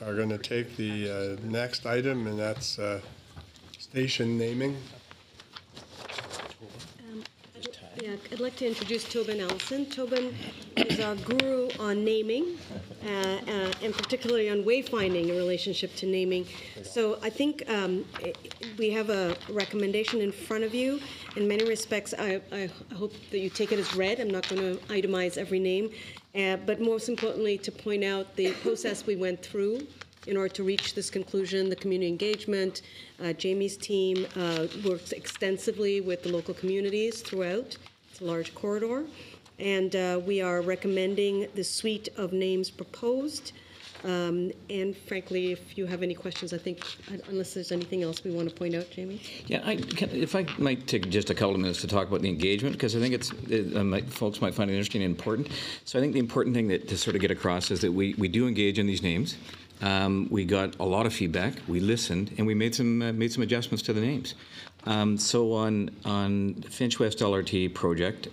are going to take the next item, and that's station naming. Yeah, I'd like to introduce Tobin Ellison. Tobin is our guru on naming, and particularly on wayfinding in relationship to naming. So I think we have a recommendation in front of you. In many respects, I hope that you take it as read. I'm not going to itemize every name, but most importantly, to point out the process we went through in order to reach this conclusion, the community engagement. Jamie's team works extensively with the local communities throughout. It's a large corridor. And we are recommending the suite of names proposed. And frankly, if you have any questions, I think, unless there's anything else we want to point out, Jamie? Yeah, if I might take just a couple of minutes to talk about the engagement, because I think folks might find it interesting and important. So I think the important thing to sort of get across is that we do engage in these names. We got a lot of feedback. We listened, and we made some adjustments to the names. So on Finch West LRT project,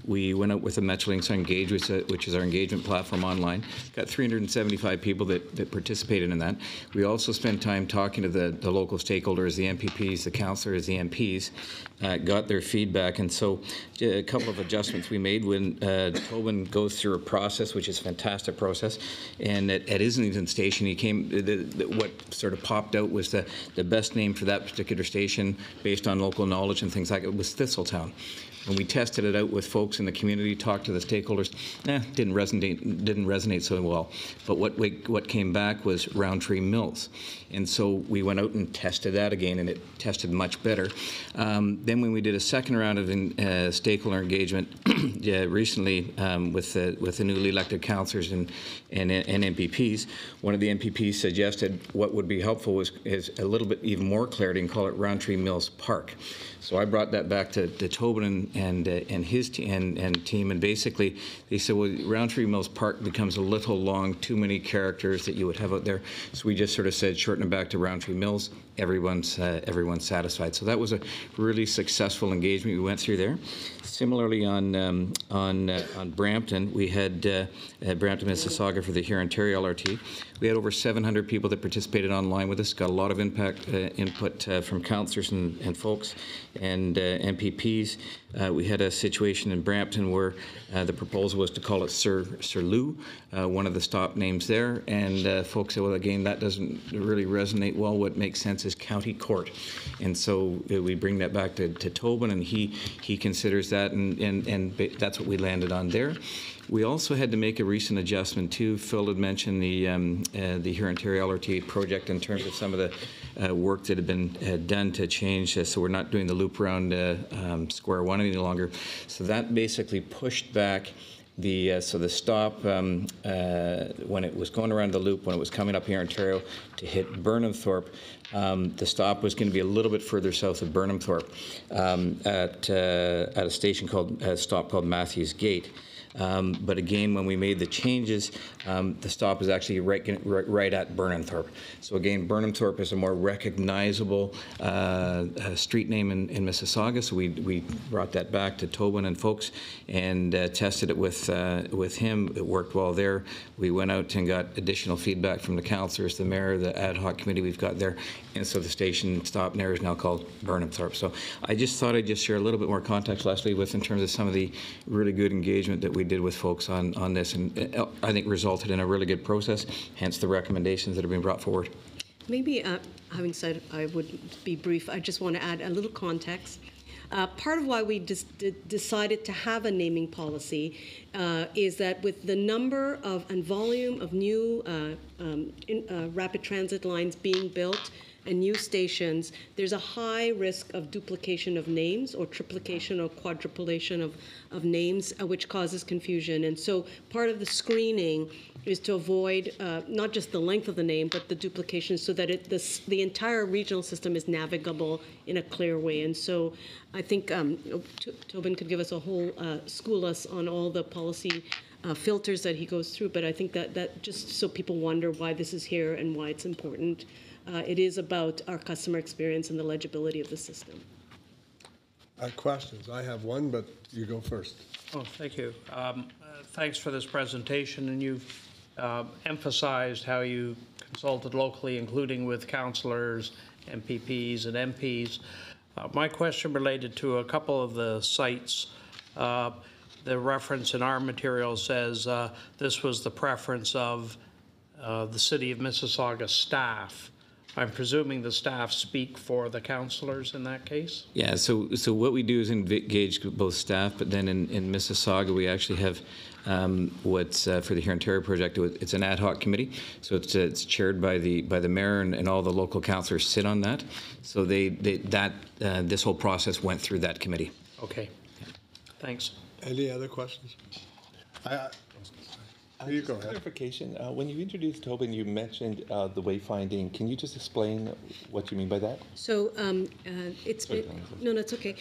We went out with the Metrolinx Engage, which is our engagement platform online. Got 375 people that participated in that. We also spent time talking to the local stakeholders, the MPPs, the councillors, the MPs, got their feedback. And so a couple of adjustments we made when Tobin goes through a process, which is a fantastic process. And at Islington Station, he came, what sort of popped out was the best name for that particular station based on local knowledge and things like it was Thistletown. When we tested it out with folks in the community, talked to the stakeholders, didn't resonate so well. But what came back was Roundtree Mills. And so we went out and tested that again, and it tested much better. Then when we did a second round of stakeholder engagement recently with the newly elected councillors and MPPs, one of the MPPs suggested what would be helpful is a little bit even more clarity and call it Roundtree Mills Park. So I brought that back to Tobin and his team, and basically they said, well, Roundtree Mills Park becomes a little long, too many characters that you would have out there. So we just sort of said, shorten it back to Roundtree Mills. Everyone's satisfied. So that was a really successful engagement we went through there. Similarly on Brampton, we had Brampton, Mississauga for the Huron Ontario LRT. We had over 700 people that participated online with us. Got a lot of input from councillors and folks and MPPs. We had a situation in Brampton where the proposal was to call it Sir Lou, one of the stop names there, and folks said, well, again, that doesn't really resonate well. What makes sense is County Court, and so we bring that back to Tobin, and he considers that, and that's what we landed on there. We also had to make a recent adjustment too. Phil had mentioned the Huron Ontario LRT project in terms of some of the work that had been done to change. So we're not doing the loop around Square One any longer. So that basically pushed back the stop when it was going around the loop, when it was coming up here in Ontario to hit Burnhamthorpe. The stop was going to be a little bit further south of Burnhamthorpe at a station stop called Matthews Gate. But again, when we made the changes, the stop is actually right at Burnhamthorpe. So again, Burnhamthorpe is a more recognizable street name in Mississauga. So we brought that back to Tobin and folks and tested it with him. It worked well there. We went out and got additional feedback from the councillors, the mayor, the ad hoc committee we've got there. And so the station stop there is now called Burnhamthorpe. So I just thought I'd just share a little bit more context, Leslie, in terms of some of the really good engagement that we did with folks on this, and I think resulted in a really good process, hence the recommendations that have been brought forward. Maybe, having said I would be brief, I just want to add a little context. Part of why we decided to have a naming policy is that with the number and volume of new rapid transit lines being built and new stations, there's a high risk of duplication of names or triplication or quadrupulation of names, which causes confusion. And so part of the screening is to avoid not just the length of the name, but the duplication, so that the entire regional system is navigable in a clear way. And so I think Tobin could give us a whole school us on all the policy filters that he goes through, but I think that just so people wonder why this is here and why it's important. It is about our customer experience and the legibility of the system. Questions? I have one, but you go first. Oh, thank you. Thanks for this presentation, and you've emphasized how you consulted locally, including with councillors, MPPs, and MPs. My question related to a couple of the sites. The reference in our material says this was the preference of the City of Mississauga staff. I'm presuming the staff speak for the councillors in that case? Yeah, so what we do is engage both staff, but then in Mississauga we actually have what's for the Huron Ontario project, it's an ad hoc committee. So it's chaired by the mayor, and all the local councillors sit on that. So this whole process went through that committee. Okay, thanks. Any other questions? You Just go a ahead. clarification. When you introduced Tobin, you mentioned the wayfinding. Can you just explain what you mean by that? So no, that's okay.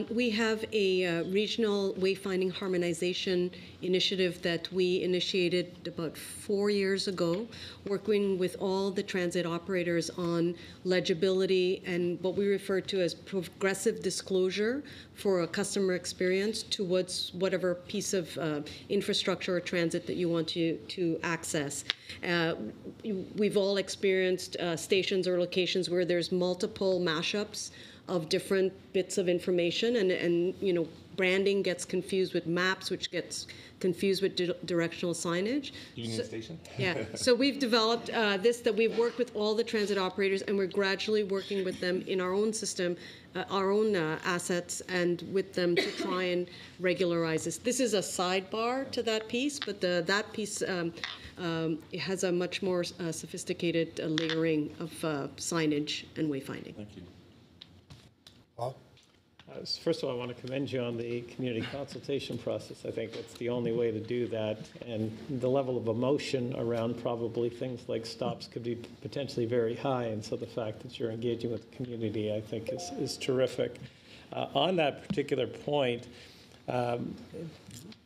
We have a regional wayfinding harmonization initiative that we initiated about 4 years ago, working with all the transit operators on legibility and what we refer to as progressive disclosure for a customer experience towards whatever piece of infrastructure or transit that you want to access. We've all experienced stations or locations where there's multiple mashups of different bits of information, and you know, branding gets confused with maps, which gets confused with directional signage. Union Station? Yeah, so we've developed that we've worked with all the transit operators, and we're gradually working with them in our own system, our own assets, and with them to try and regularize this. This is a sidebar to that piece, but that piece it has a much more sophisticated layering of signage and wayfinding. Thank you. First of all, I want to commend you on the community consultation process. I think that's the only way to do that. And the level of emotion around probably things like stops could be potentially very high. And so the fact that you're engaging with the community, I think, is terrific. On that particular point,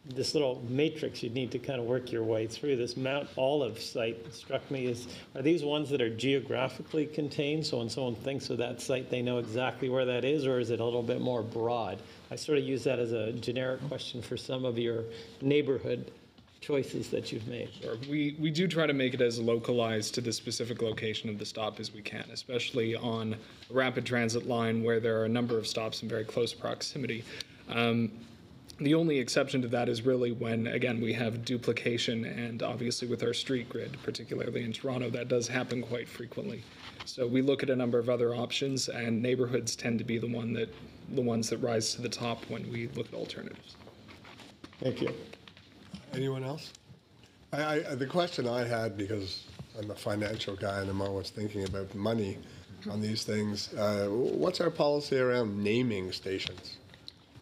this little matrix you need to kind of work your way through. This Mount Olive site struck me as, are these ones that are geographically contained? So when someone thinks of that site, they know exactly where that is, or is it a little bit more broad? I sort of use that as a generic question for some of your neighborhood choices that you've made. Sure. We do try to make it as localized to the specific location of the stop as we can, especially on a rapid transit line where there are a number of stops in very close proximity. The only exception to that is really when, again, we have duplication, and obviously with our street grid, particularly in Toronto, that does happen quite frequently. So we look at a number of other options, and neighborhoods tend to be the ones that rise to the top when we look at alternatives. Thank you. Anyone else? The question I had, because I'm a financial guy and I'm always thinking about money on these things, what's our policy around naming stations?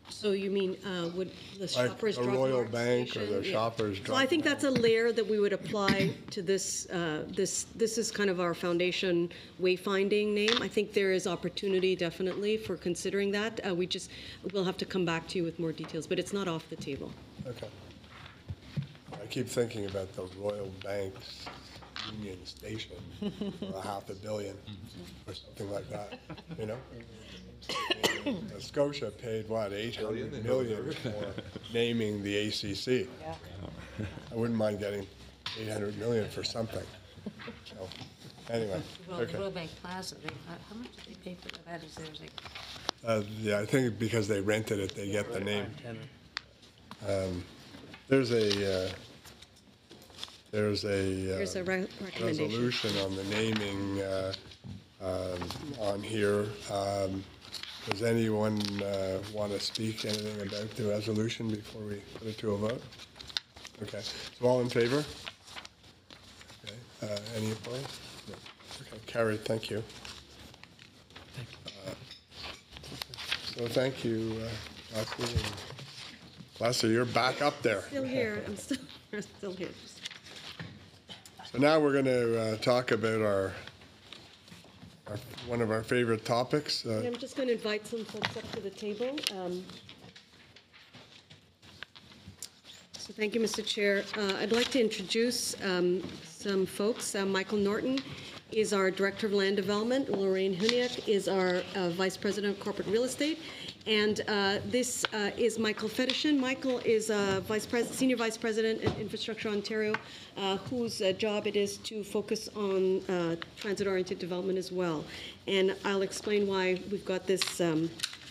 So you mean would the Like Shoppers a Drug Royal Mart Bank station? or the Shoppers So Drug I think that's a layer that we would apply to this. This is kind of our foundation wayfinding name. I think there is opportunity definitely for considering that. We'll have to come back to you with more details, but it's not off the table. Okay. I keep thinking about the Royal Bank's Union Station for $500 million or something like that, you know? Scotia paid, what, $800 million for naming the ACC. Yeah. I wouldn't mind getting $800 million for something. So, anyway, Well, okay. the Royal Bank Plaza, how much did they pay for that? Is there like Yeah, I think because they rented it, they get the name. There's a recommendation. resolution on the naming on here. Does anyone want to speak anything about the resolution before we put it to a vote? Okay, so all in favor? Okay, any opposed? No. Okay, carried, thank you. So thank you, Leslie. And Leslie, you're back up there. Still here. I'm still here. So now we're going to talk about one of our favorite topics. I'm just going to invite some folks up to the table. So thank you, Mr. Chair. I'd like to introduce some folks. Michael Norton is our Director of Land Development. Lorraine Huniak is our Vice President of Corporate Real Estate. And this is Michael Fetishin. Michael is Senior Vice President at Infrastructure Ontario, whose job it is to focus on transit-oriented development as well. And I'll explain why we've got this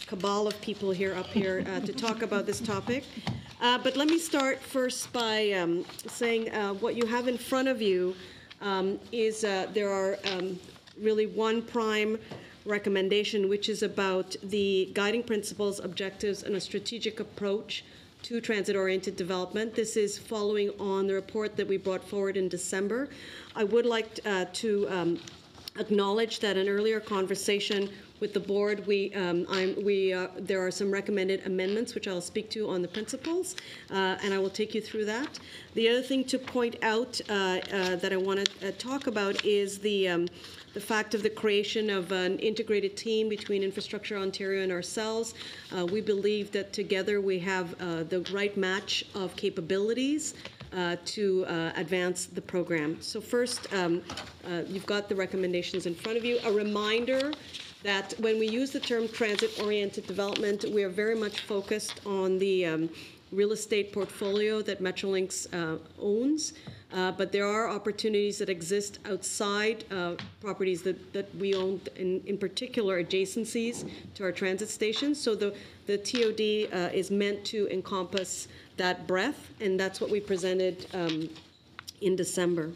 cabal of people up here to talk about this topic. But let me start first by saying what you have in front of you is there are really one prime recommendation, which is about the guiding principles, objectives, and a strategic approach to transit-oriented development. This is following on the report that we brought forward in December. I would like to acknowledge that an earlier conversation with the board, there are some recommended amendments which I'll speak to on the principles, and I will take you through that. The other thing to point out that I want to talk about is the fact of the creation of an integrated team between Infrastructure Ontario and ourselves. We believe that together we have the right match of capabilities to advance the program. So first, you've got the recommendations in front of you. A reminder that when we use the term transit-oriented development, we are very much focused on the real estate portfolio that Metrolinx owns. But there are opportunities that exist outside properties that we own, in particular adjacencies to our transit stations. So the TOD is meant to encompass that breadth, and that's what we presented in December.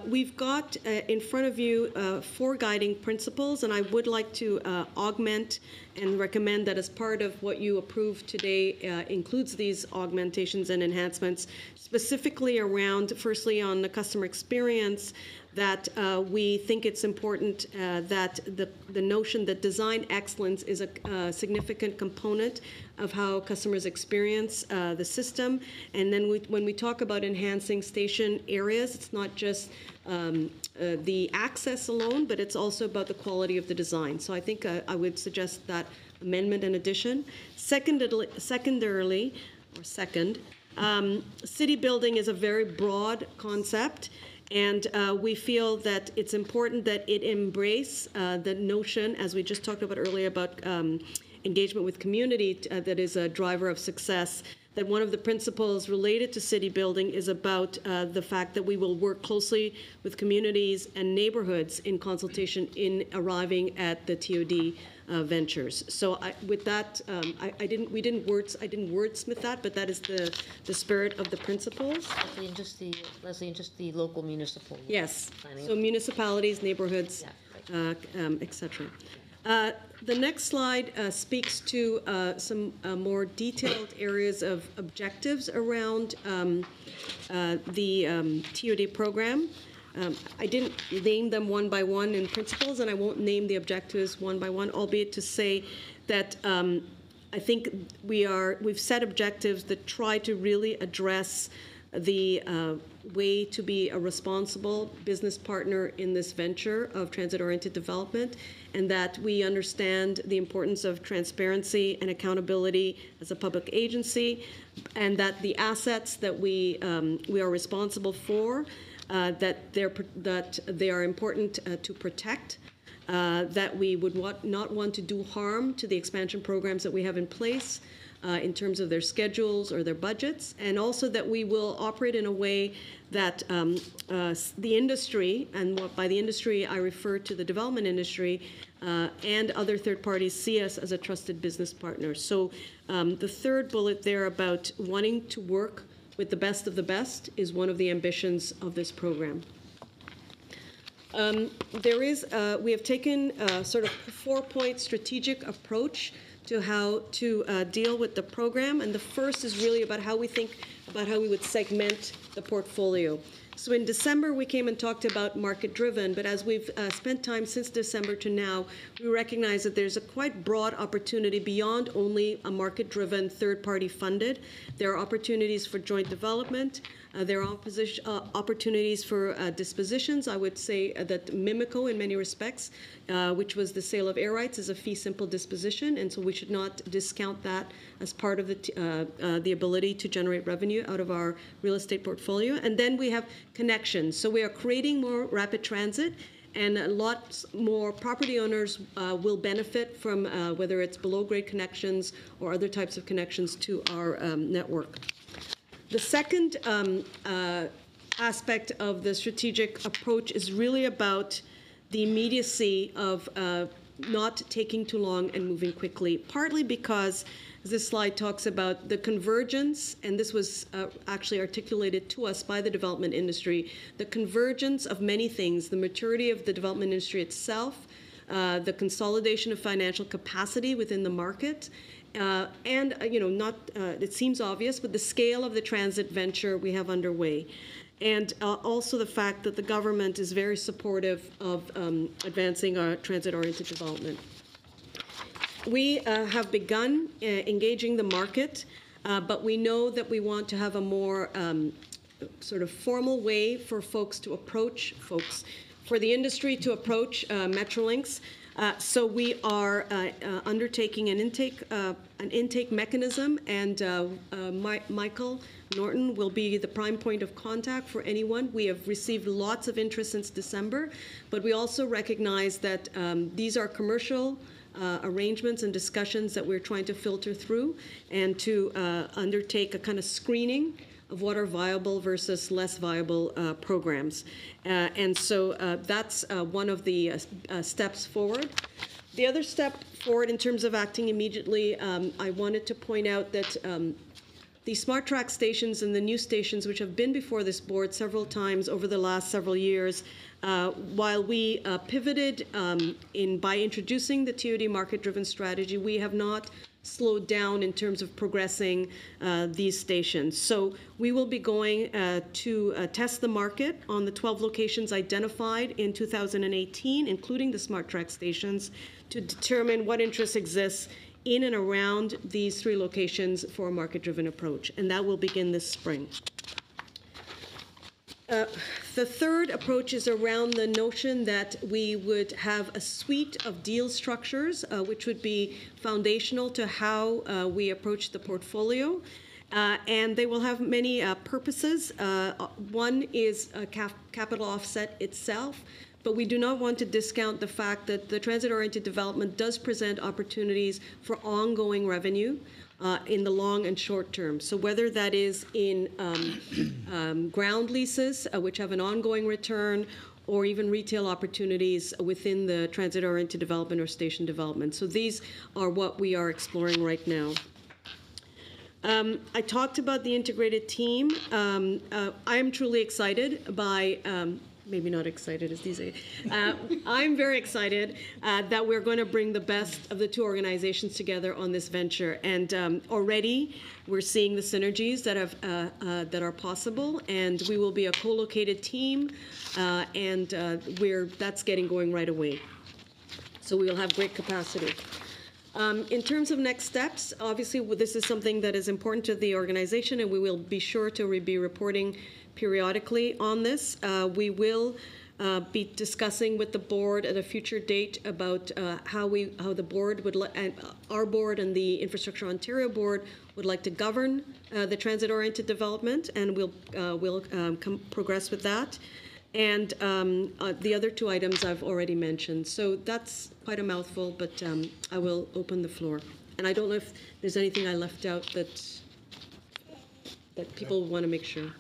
We've got in front of you 4 guiding principles, and I would like to augment and recommend that as part of what you approve today includes these augmentations and enhancements, specifically around, firstly, on the customer experience, that we think it's important that the notion that design excellence is a significant component of how customers experience the system. And then when we talk about enhancing station areas, it's not just the access alone, but it's also about the quality of the design. So I think I would suggest that amendment and addition. Second, city building is a very broad concept. And we feel that it's important that it embrace the notion, as we just talked about earlier, about engagement with community that is a driver of success, that one of the principles related to city building is about the fact that we will work closely with communities and neighborhoods in consultation in arriving at the TOD ventures. So with that, I didn't wordsmith that, but that is the spirit of the principles. Leslie, and just the local municipal. Yes. Planning. So municipalities, neighborhoods, etc. The next slide speaks to some more detailed areas of objectives around the TOD program. I didn't name them one by one in principles, and I won't name the objectives one by one, albeit to say that I think we've set objectives that try to really address the way to be a responsible business partner in this venture of transit-oriented development, and that we understand the importance of transparency and accountability as a public agency, and that the assets that we are responsible for, that they are important to protect, that we would not want to do harm to the expansion programs that we have in place, in terms of their schedules or their budgets, and also that we will operate in a way that the industry, and by the industry I refer to the development industry, and other third parties see us as a trusted business partner. So the third bullet there about wanting to work with the best of the best is one of the ambitions of this program. We have taken a sort of 4-point strategic approach to how to deal with the program, and the first is really about how we think about how we would segment the portfolio. So in December, we came and talked about market-driven, but as we've spent time since December to now, we recognize that there's a quite broad opportunity beyond only a market-driven, third-party funded. There are opportunities for joint development. There are opportunities for dispositions. I would say that Mimico, in many respects, which was the sale of air rights, is a fee-simple disposition, and so we should not discount that as part of the ability to generate revenue out of our real estate portfolio. And then we have connections. So we are creating more rapid transit, and lots more property owners will benefit from whether it's below-grade connections or other types of connections to our network. The second aspect of the strategic approach is really about the immediacy of not taking too long and moving quickly, partly because this slide talks about the convergence, and this was actually articulated to us by the development industry, the convergence of many things, the maturity of the development industry itself, the consolidation of financial capacity within the market, and it seems obvious, but the scale of the transit venture we have underway. And also the fact that the government is very supportive of advancing our transit-oriented development. We have begun engaging the market, but we know that we want to have a more sort of formal way for the industry to approach Metrolinx. So we are undertaking an intake mechanism, and Michael Norton will be the prime point of contact for anyone. We have received lots of interest since December, but we also recognize that these are commercial arrangements and discussions that we're trying to filter through and to undertake a kind of screening of what are viable versus less viable programs. And so that's one of the steps forward. The other step forward in terms of acting immediately, I wanted to point out that the Smart Track stations and the new stations, which have been before this board several times over the last several years, while we pivoted by introducing the TOD market-driven strategy, we have not slowed down in terms of progressing these stations. So we will be going to test the market on the 12 locations identified in 2018, including the Smart Track stations, to determine what interest exists in and around these 3 locations for a market-driven approach, and that will begin this spring. The third approach is around the notion that we would have a suite of deal structures, which would be foundational to how we approach the portfolio. And they will have many purposes. One is capital offset itself, but we do not want to discount the fact that the transit-oriented development does present opportunities for ongoing revenue in the long and short term. So whether that is in ground leases, which have an ongoing return, or even retail opportunities within the transit-oriented development or station development. So these are what we are exploring right now. I talked about the integrated team. I am truly excited by maybe not excited as these days. I'm very excited that we're going to bring the best of the 2 organizations together on this venture. And already we're seeing the synergies that are possible, and we will be a co-located team, and that's getting going right away. So we will have great capacity. In terms of next steps, obviously this is something that is important to the organization, and we will be sure to be reporting periodically on this. We will be discussing with the board at a future date about how the board would our board and the Infrastructure Ontario board would like to govern the transit-oriented development, and we'll progress with that. And the other 2 items I've already mentioned. So that's quite a mouthful, but I will open the floor. And I don't know if there's anything I left out that people want to make sure.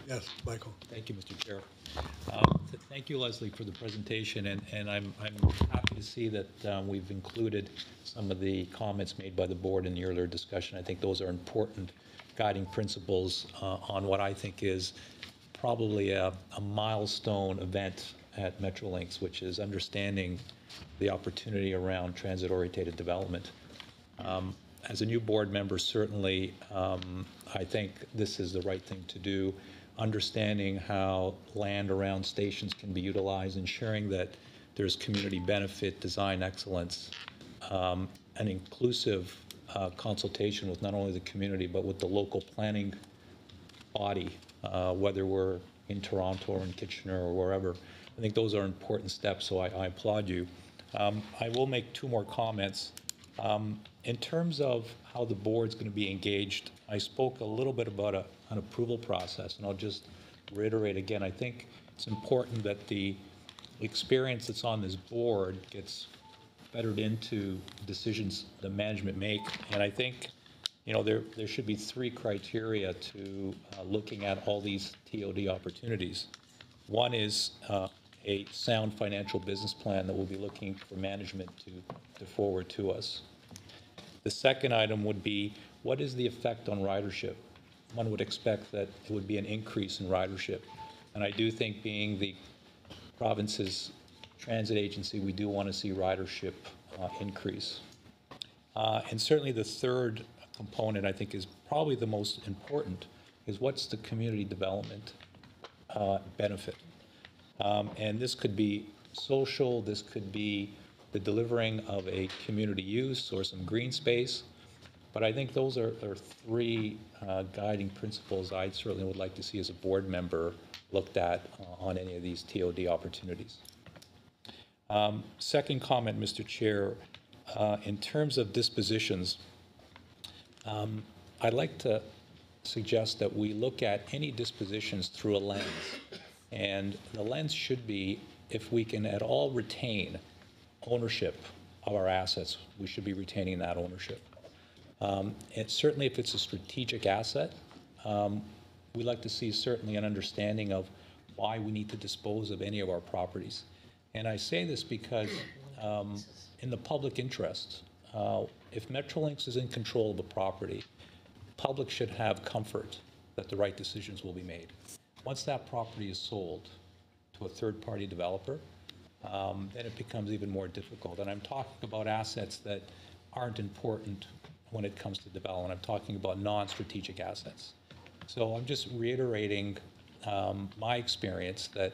Yes, Michael. Thank you, Mr. Chair. Thank you, Leslie, for the presentation, and I'm happy to see that we've included some of the comments made by the board in the earlier discussion. I think those are important guiding principles on what I think is probably a milestone event at Metrolinx, which is understanding the opportunity around transit-oriented development. As a new board member, certainly, I think this is the right thing to do. Understanding how land around stations can be utilized, ensuring that there's community benefit, design excellence, an inclusive consultation with not only the community, but with the local planning body, whether we're in Toronto or in Kitchener or wherever. I think those are important steps, so I applaud you. I will make 2 more comments. In terms of how the board's going to be engaged, I spoke a little bit about an approval process, and I'll just reiterate again. I think it's important that the experience that's on this board gets fettered into decisions the management make, and I think there should be 3 criteria to looking at all these TOD opportunities. One is a sound financial business plan that we'll be looking for management to forward to us. The second item would be, what is the effect on ridership? One would expect that it would be an increase in ridership. And I do think, being the province's transit agency, we do want to see ridership increase. And certainly the third component, I think, is probably the most important, is what's the community development benefit? And this could be social, this could be the the delivering of a community use or some green space. But I think those are three guiding principles I certainly would like to see as a board member looked at on any of these TOD opportunities. Second comment, Mr. Chair, in terms of dispositions, I'd like to suggest that we look at any dispositions through a lens. And the lens should be, if we can at all retain ownership of our assets, we should be retaining that ownership. And certainly if it's a strategic asset, we'd like to see certainly an understanding of why we need to dispose of any of our properties. And I say this because in the public interest, if Metrolinx is in control of a property, public should have comfort that the right decisions will be made. Once that property is sold to a third-party developer, then it becomes even more difficult. And I'm talking about assets that aren't important when it comes to development. I'm talking about non-strategic assets. So I'm just reiterating my experience that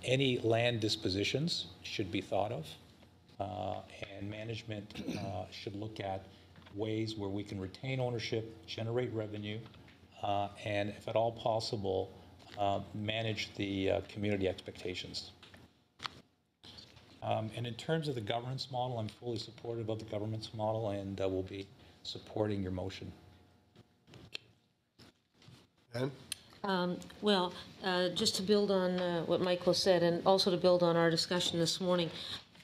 any land dispositions should be thought of, and management should look at ways where we can retain ownership, generate revenue, and if at all possible, manage the community expectations. And in terms of the governance model, I'm fully supportive of the governance model and will be supporting your motion. Ben? Well, just to build on what Michael said and also to build on our discussion this morning,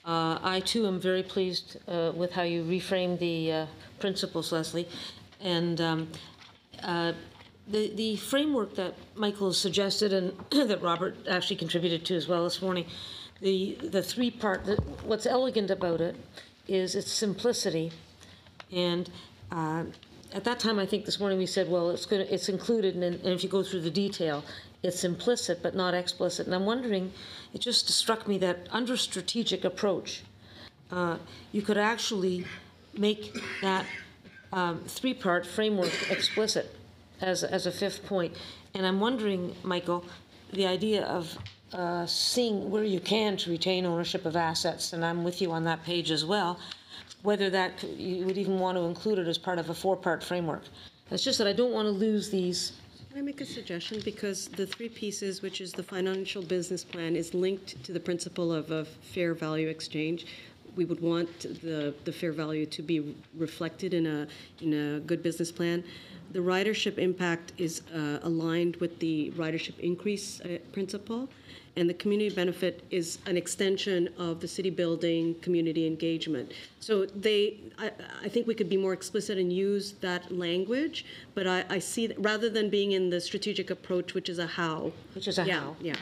I too am very pleased with how you reframed the principles, Leslie. And the framework that Michael has suggested and that Robert actually contributed to as well this morning, the three-part, what's elegant about it is its simplicity. And at that time, I think this morning we said, well, it's included, and if you go through the detail, it's implicit but not explicit. And I'm wondering, it just struck me that under strategic approach, you could actually make that three-part framework explicit as a fifth point. And I'm wondering, Michael, the idea of seeing where you can to retain ownership of assets, and I'm with you on that page as well, whether that you would even want to include it as part of a four-part framework. It's just that I don't want to lose these. Can I make a suggestion? Because the three pieces, which is the financial business plan, is linked to the principle of a fair value exchange. We would want the fair value to be reflected in a good business plan. The ridership impact is aligned with the ridership increase principle, and the community benefit is an extension of the city building community engagement. So I think we could be more explicit and use that language, but I see that rather than being in the strategic approach, which is a how. Which is a how. Yeah.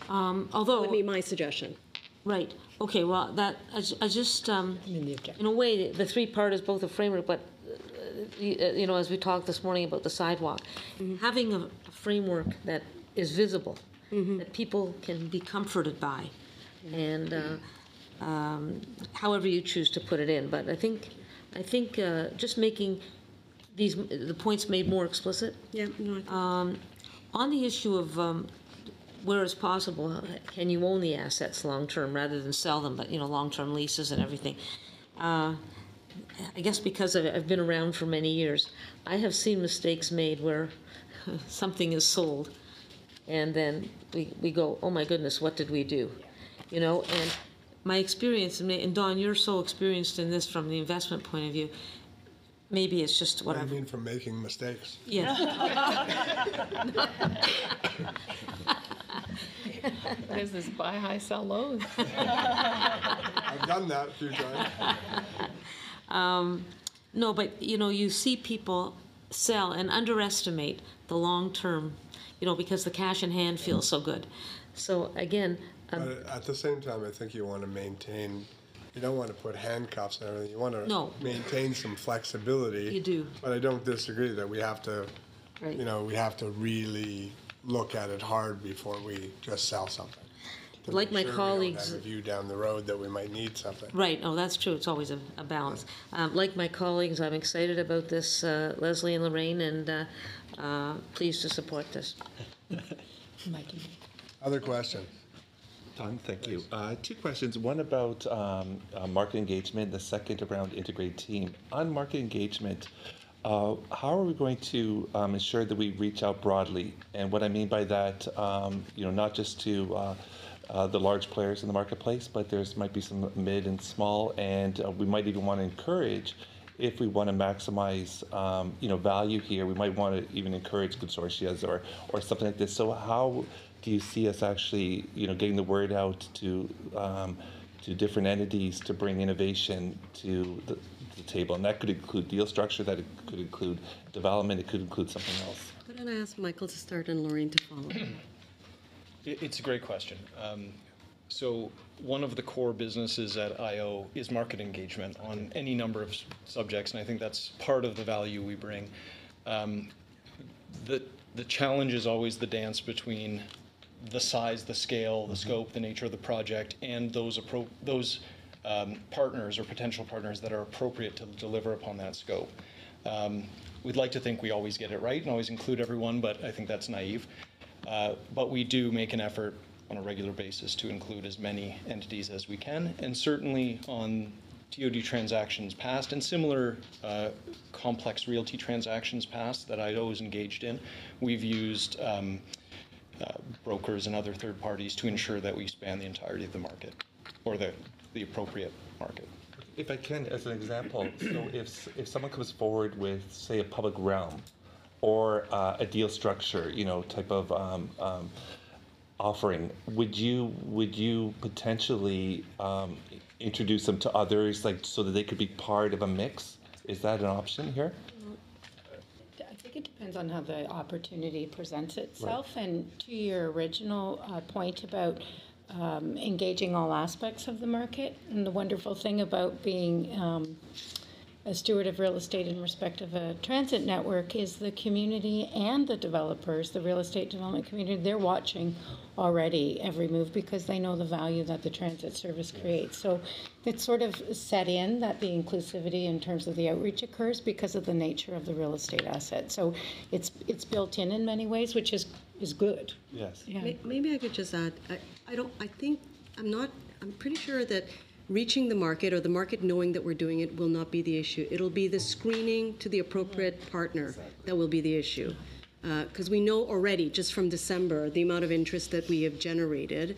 Although that would be my suggestion. Right. Okay. Well, that I just in a way the three-part is both a framework, but you know, as we talked this morning about the sidewalk, having a framework that is visible, that people can be comforted by, and however you choose to put it in. But I think just making the points made more explicit. Yeah. On the issue of where it's possible, can you own the assets long term rather than sell them? But long-term leases and everything. I guess because I've been around for many years, I have seen mistakes made where something is sold, and then we go, oh my goodness, what did we do? And my experience, and Don, you're so experienced in this from the investment point of view, maybe it's just what I mean from making mistakes. Yeah. What is this, buy high, sell low? I've done that a few times. No, but you see people sell and underestimate the long term, because the cash in hand feels so good. So again, but at the same time, I think you want to maintain. You don't want to put handcuffs and everything. You want to maintain some flexibility. You do. But I don't disagree that we have to, we have to really look at it hard before we just sell something. Like my colleagues, we don't have a view down the road that we might need something. Right. Oh, that's true. It's always a balance. Like my colleagues, I'm excited about this, Leslie and Lorraine, and pleased to support this. Other questions? Thank you. Two questions. One about market engagement, the second around integrated team. On market engagement, how are we going to ensure that we reach out broadly? And what I mean by that, not just to the large players in the marketplace, but might be some mid and small, and we might even want to encourage, if we want to maximize, value here, we might want to even encourage consortia or something like this. So how do you see us actually, getting the word out to different entities to bring innovation to the table? And that could include deal structure, that it could include development, it could include something else. Why don't I ask Michael to start and Lorraine to follow? It's a great question. So one of the core businesses at IO is market engagement on any number of subjects, and I think that's part of the value we bring. The challenge is always the dance between the size, the scale, the scope, the nature of the project, and those partners or potential partners that are appropriate to deliver upon that scope. We'd like to think we always get it right and always include everyone, but I think that's naive. But we do make an effort on a regular basis to include as many entities as we can, and certainly on TOD transactions past and similar complex realty transactions past that IO is engaged in, we've used brokers and other third parties to ensure that we span the entirety of the market, or the appropriate market. If I can, as an example, so if someone comes forward with, say, a public realm or a deal structure, type of offering, would you potentially introduce them to others, like so that they could be part of a mix? Is that an option here? I think it depends on how the opportunity presents itself. Right. And to your original point about engaging all aspects of the market, and the wonderful thing about being a steward of real estate in respect of a transit network is the community and the developers, the real estate development community, they're watching already every move because they know the value that the transit service creates. So it's sort of set in that the inclusivity in terms of the outreach occurs because of the nature of the real estate asset. So it's built in many ways, which is good. Yes. Yeah. Maybe I could just add, I'm pretty sure that reaching the market or the market knowing that we're doing it will not be the issue. It'll be the screening to the appropriate partner that will be the issue. Because we know already, just from December, the amount of interest that we have generated.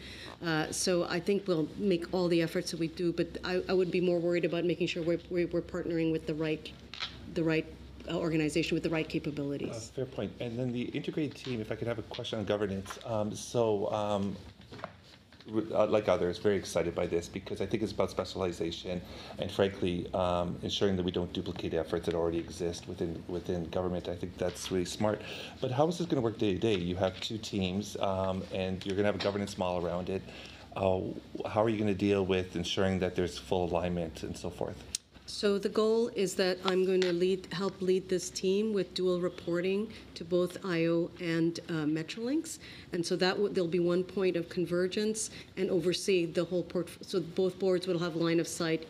So I think we'll make all the efforts that we do, but I would be more worried about making sure we're partnering with the right organization with the right capabilities. Fair point. And then the integrated team, if I could have a question on governance. Like others, very excited by this because I think it's about specialization and, frankly, ensuring that we don't duplicate efforts that already exist within government. I think that's really smart. But how is this going to work day to day? You have two teams, and you're going to have a governance model around it. How are you going to deal with ensuring that there's full alignment and so forth? So the goal is that I'm going to help lead this team with dual reporting to both IO and Metrolinx, and so there'll be one point of convergence and oversee the whole so both boards will have line of sight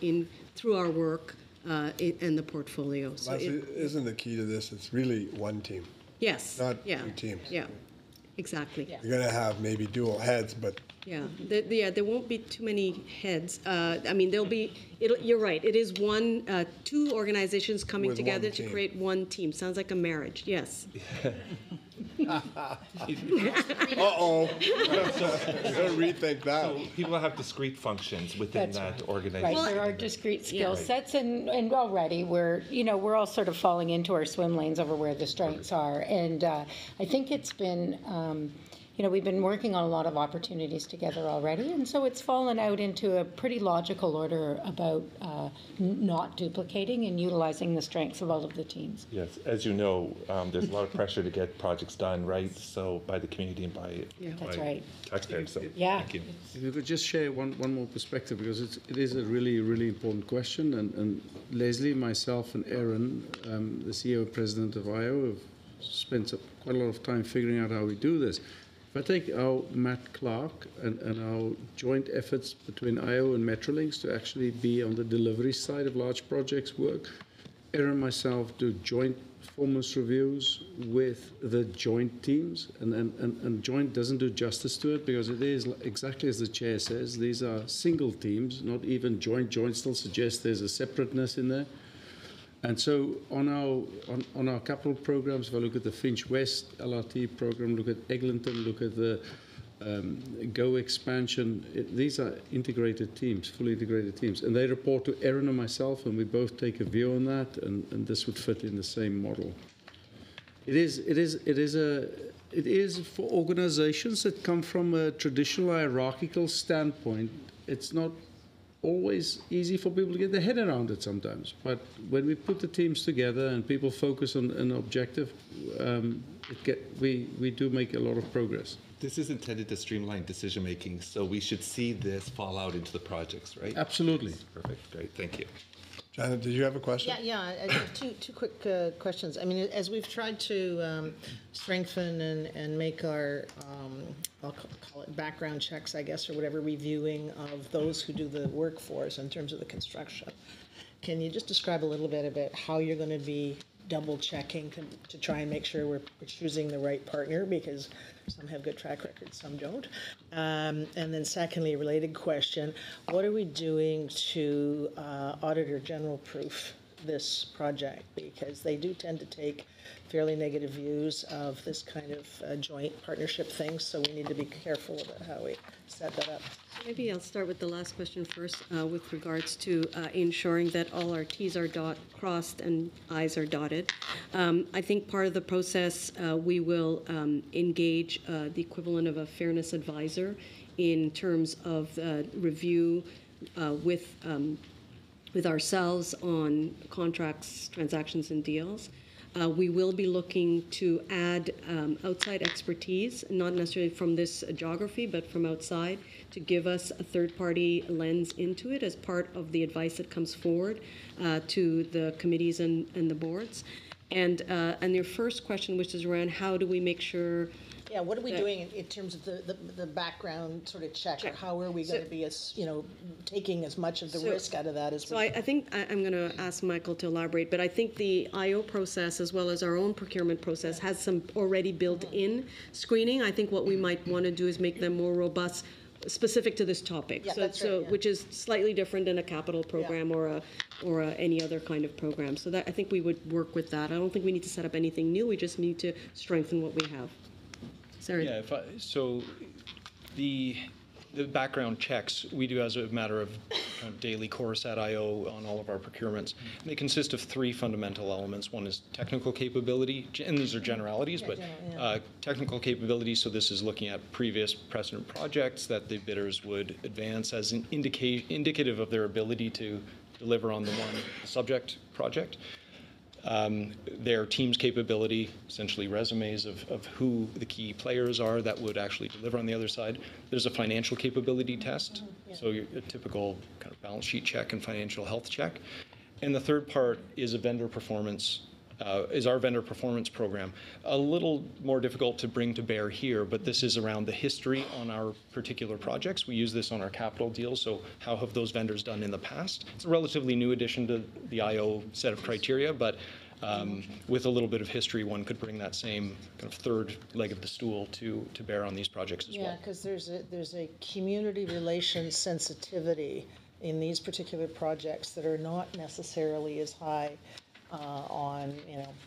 through our work and the portfolio. So isn't the key to this? It's really one team. Yes. Not two teams. Yeah. Exactly. You're going to have maybe dual heads, but there won't be too many heads. There'll be. You're right. It is two organizations coming together to create one team. Sounds like a marriage. Yes. Uh-oh. Rethink that. So people have discrete functions within that organization. Right, there are discrete skill sets, and already we're all sort of falling into our swim lanes over where the strengths are, and I think it's been. We've been working on a lot of opportunities together already, and so it's fallen out into a pretty logical order about not duplicating and utilizing the strengths of all of the teams. Yes, as you know, there's a lot of pressure to get projects done, right? So by the community and by taxpayers. So thank you. If you could just share one more perspective, because it is a really, really important question, and Leslie, myself, and Aaron, the CEO and president of IO, have spent quite a lot of time figuring out how we do this. If I take our Matt Clark and our joint efforts between IO and Metrolinx to actually be on the delivery side of large projects work, Erin and myself do joint performance reviews with the joint teams, and joint doesn't do justice to it because it is exactly as the chair says. These are single teams, not even joint. Joint still suggests there's a separateness in there. And so on our capital programs, if I look at the Finch West LRT program, look at Eglinton, look at the GO expansion, these are integrated teams, fully integrated teams. And they report to Erin and myself, and we both take a view on that, and this would fit in the same model. It is for organizations that come from a traditional hierarchical standpoint, it's not always easy for people to get their head around it sometimes. But when we put the teams together and people focus on an objective, we do make a lot of progress. This is intended to streamline decision-making, so we should see this fall out into the projects, right? Absolutely. Perfect, great, thank you. Janet, did you have a question? Yeah, I have two quick questions. I mean, as we've tried to strengthen and make our, I'll call it background checks, I guess, or whatever, reviewing of those who do the work for us in terms of the construction, can you just describe a little bit about how you're going to be double checking to try and make sure we're choosing the right partner, because some have good track records, some don't. And then secondly, a related question, what are we doing to Auditor General proof this project? Because they do tend to take fairly negative views of this kind of joint partnership thing, so we need to be careful about how we set that up. Maybe I'll start with the last question first, with regards to ensuring that all our T's are crossed and I's are dotted. I think part of the process, we will engage the equivalent of a fairness advisor in terms of review with ourselves on contracts, transactions, and deals. We will be looking to add outside expertise, not necessarily from this geography, but from outside, to give us a third-party lens into it as part of the advice that comes forward to the committees and the boards. And your first question, which is around how do we make sure. Yeah, what are we doing in terms of the background sort of check? Or how are we going to be, taking as much of the risk out of that as we can? I think I'm going to ask Michael to elaborate, but I think the IO process, as well as our own procurement process, has some already built-in screening. I think what we might want to do is make them more robust, specific to this topic. Yeah, that's right, yeah. Which is slightly different than a capital program or any other kind of program. So that I think we would work with that. I don't think we need to set up anything new. We just need to strengthen what we have. Sorry. Yeah, so the background checks we do as a matter of kind of daily course at IO on all of our procurements. And they consist of three fundamental elements. One is technical capability, and these are generalities, but technical capability, so this is looking at previous precedent projects that the bidders would advance as an indicative of their ability to deliver on the one subject project. Their team's capability, essentially resumes of who the key players are that would actually deliver on the other side. There's a financial capability test, so a typical kind of balance sheet check and financial health check. And the third part is a vendor performance, is our vendor performance program. A little more difficult to bring to bear here, but this is around the history on our particular projects. We use this on our capital deals, so how have those vendors done in the past? It's a relatively new addition to the IO set of criteria, but with a little bit of history, one could bring that same kind of third leg of the stool to bear on these projects as well. Yeah, because there's a community relations sensitivity in these particular projects that are not necessarily as high on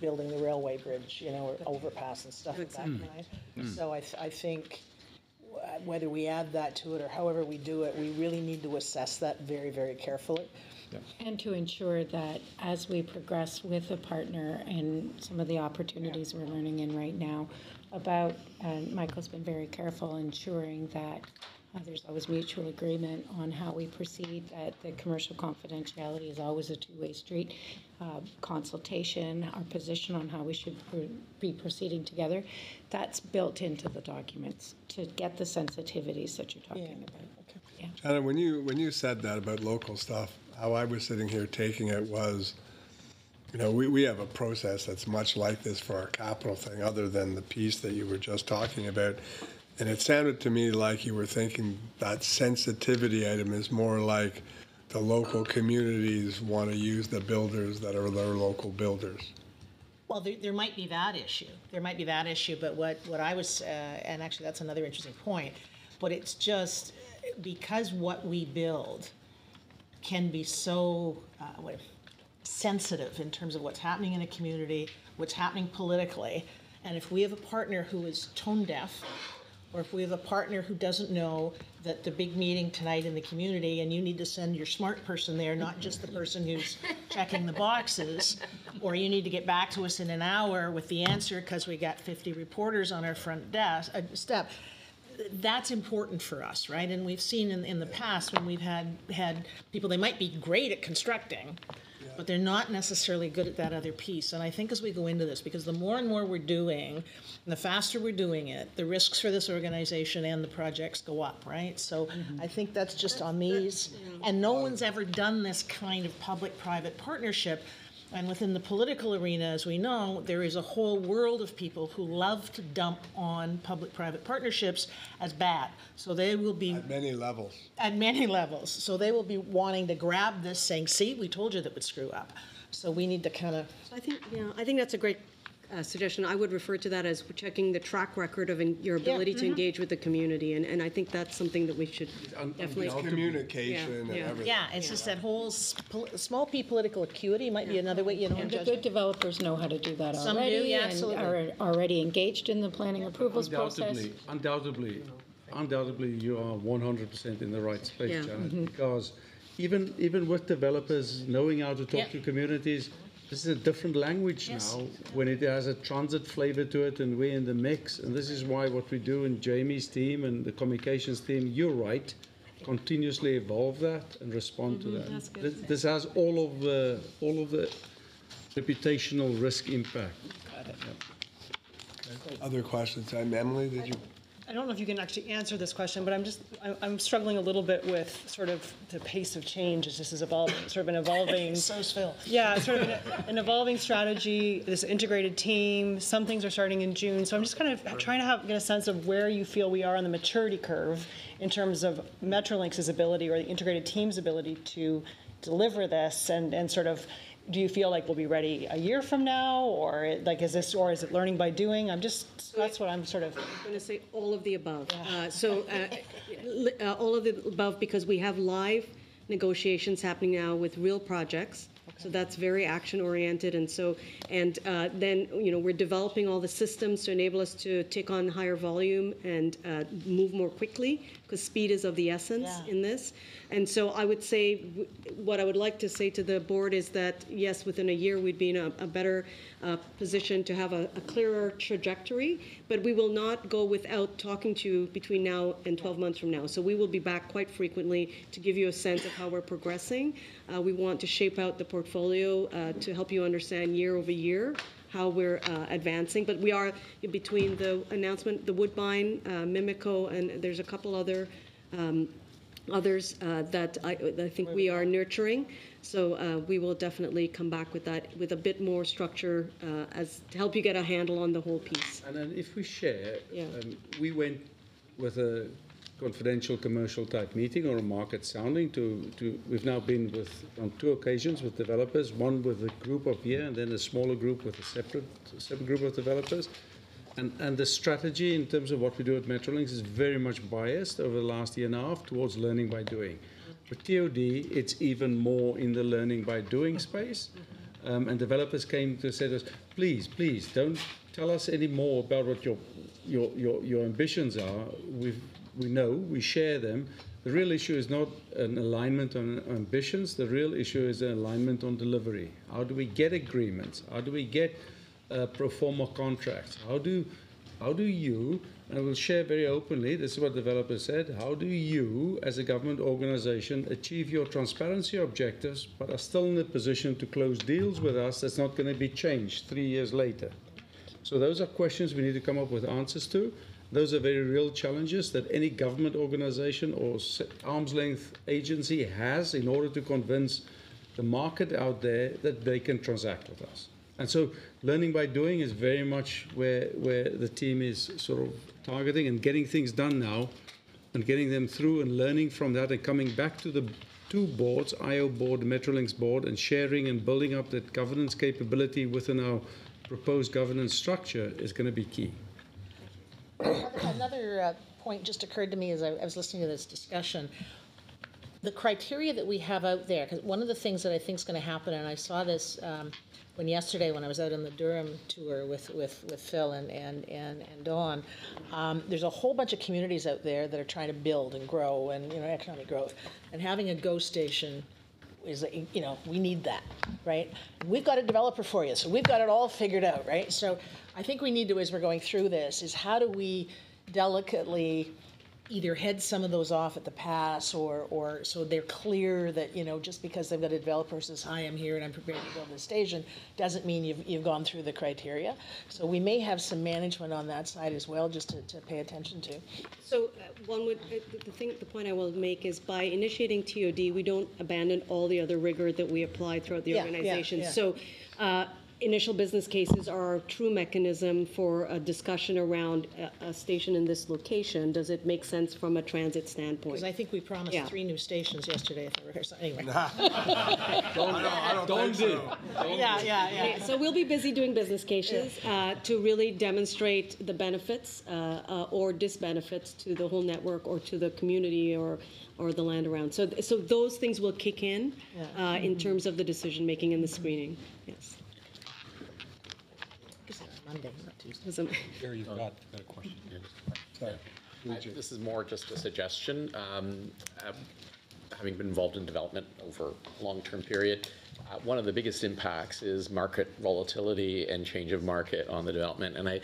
building the railway bridge, or overpass and stuff of that kind. So I think whether we add that to it or however we do it, we really need to assess that very, very carefully. And to ensure that as we progress with a partner and some of the opportunities we're learning in right now about, and Michael's been very careful ensuring that there's always mutual agreement on how we proceed, that the commercial confidentiality is always a two-way street, consultation, our position on how we should be proceeding together, that's built into the documents to get the sensitivities that you're talking about. Okay. Janet, when you said that about local stuff, how I was sitting here taking it was, we have a process that's much like this for our capital thing, other than the piece that you were just talking about. And it sounded to me like you were thinking that sensitivity item is more like the local communities want to use the builders that are their local builders. Well, there might be that issue. There might be that issue, but what I was, and actually that's another interesting point, but it's just because what we build can be so sensitive in terms of what's happening in a community, what's happening politically, and if we have a partner who is tone deaf, or if we have a partner who doesn't know that the big meeting tonight in the community and you need to send your smart person there, not just the person who's checking the boxes, or you need to get back to us in an hour with the answer because we got 50 reporters on our front desk, step. That's important for us, right? And we've seen in the past when we've had people, they might be great at constructing, but they're not necessarily good at that other piece. And I think as we go into this, because the more and more we're doing, and the faster we're doing it, the risks for this organization and the projects go up, right? So I think that's just on these. And no one's ever done this kind of public-private partnership. And within the political arena, as we know, there is a whole world of people who love to dump on public-private partnerships as bad. So they will be... At many levels. At many levels. So they will be wanting to grab this, saying, see, we told you that would screw up. So we need to kind of... I think that's a great suggestion. I would refer to that as checking the track record of your ability to engage with the community, and I think that's something that we should definitely... Communication and everything. Yeah, it's just that whole small p political acuity might be another way, you know. And the good developers know how to do that Some already. do, yeah, and absolutely. are already engaged in the planning approvals process. Undoubtedly, you are 100% in the right space, Yeah. Janet, because even with developers knowing how to talk Yeah. to communities, this is a different language now when it has a transit flavor to it and we're in the mix. And this is why what we do in Jamie's team and the communications team, you're right, continuously evolve that and respond to that. That's good. This has all of the reputational risk impact. Other questions? Emily, did you? I don't know if you can actually answer this question, but I'm struggling a little bit with sort of the pace of change as this is evolving, sort of an evolving. So's Phil. Yeah, it's sort of an evolving strategy, this integrated team. Some things are starting in June. So I'm just kind of trying to get a sense of where you feel we are on the maturity curve in terms of Metrolinx's ability or the integrated team's ability to deliver this and sort of, do you feel like we'll be ready a year from now, or like is it learning by doing? That's what I'm sort of. I'm going to say all of the above. All of the above because we have live negotiations happening now with real projects. So that's very action oriented, and then we're developing all the systems to enable us to take on higher volume and move more quickly because speed is of the essence in this. And so I would say what I would like to say to the board is that yes, within a year we'd be in a better position to have a clearer trajectory, but we will not go without talking to you between now and 12 months from now. So we will be back quite frequently to give you a sense of how we're progressing. We want to shape out the portfolio to help you understand year over year how we're advancing. But we are between the announcement, the Woodbine, Mimico, and there's a couple others that I think we are nurturing. So we will definitely come back with that with a bit more structure as to help you get a handle on the whole piece. And then if we share, we went with a confidential commercial type meeting or a market sounding we've now been on 2 occasions with developers, one with a group of here and then a smaller group with a separate group of developers. And the strategy in terms of what we do at Metrolinx is very much biased over the last year and a half towards learning by doing. With TOD, it's even more in the learning by doing space. And developers came to say to us, please, don't tell us any more about what your ambitions are. We know, we share them. The real issue is not an alignment on ambitions. The real issue is an alignment on delivery. How do we get agreements? How do we get pro forma contracts? How do you, and I will share very openly, this is what developers said, how do you as a government organization achieve your transparency objectives but are still in a position to close deals with us that's not going to be changed 3 years later? So those are questions we need to come up with answers to. Those are very real challenges that any government organization or arm's length agency has in order to convince the market out there that they can transact with us. And so learning by doing is very much where the team is sort of targeting and getting things done now and getting them through and learning from that and coming back to the two boards, IO board, Metrolinx board, and sharing and building up that governance capability within our proposed governance structure is going to be key. Another point just occurred to me as I was listening to this discussion. The criteria that we have out there, because one of the things that I think is going to happen, and I saw this yesterday when I was out on the Durham tour with Phil and Dawn, there's a whole bunch of communities out there that are trying to build and grow and economic growth, and having a GO station is, we need that, right? We've got a developer for you, so we've got it all figured out, right? So I think we need to, as we're going through this, is how do we delicately either head some of those off at the pass, or so they're clear that, just because they've got a developer who says, hi, I'm here and I'm prepared to build this station, doesn't mean you've gone through the criteria. So we may have some management on that side as well, just to pay attention to. So the point I will make is by initiating TOD, we don't abandon all the other rigor that we apply throughout the organization. yeah. So initial business cases are a true mechanism for a discussion around a station in this location. Does it make sense from a transit standpoint? Because I think we promised 3 new stations yesterday, if I rehearse. Anyway. Don't do. Yeah. So we'll be busy doing business cases to really demonstrate the benefits or disbenefits to the whole network or to the community or the land around. So those things will kick in terms of the decision making and the screening. Yes. Monday, not Tuesday. Gary, you've got a question here. Sorry. This is more just a suggestion. Having been involved in development over a long-term period, one of the biggest impacts is market volatility and change of market on the development. And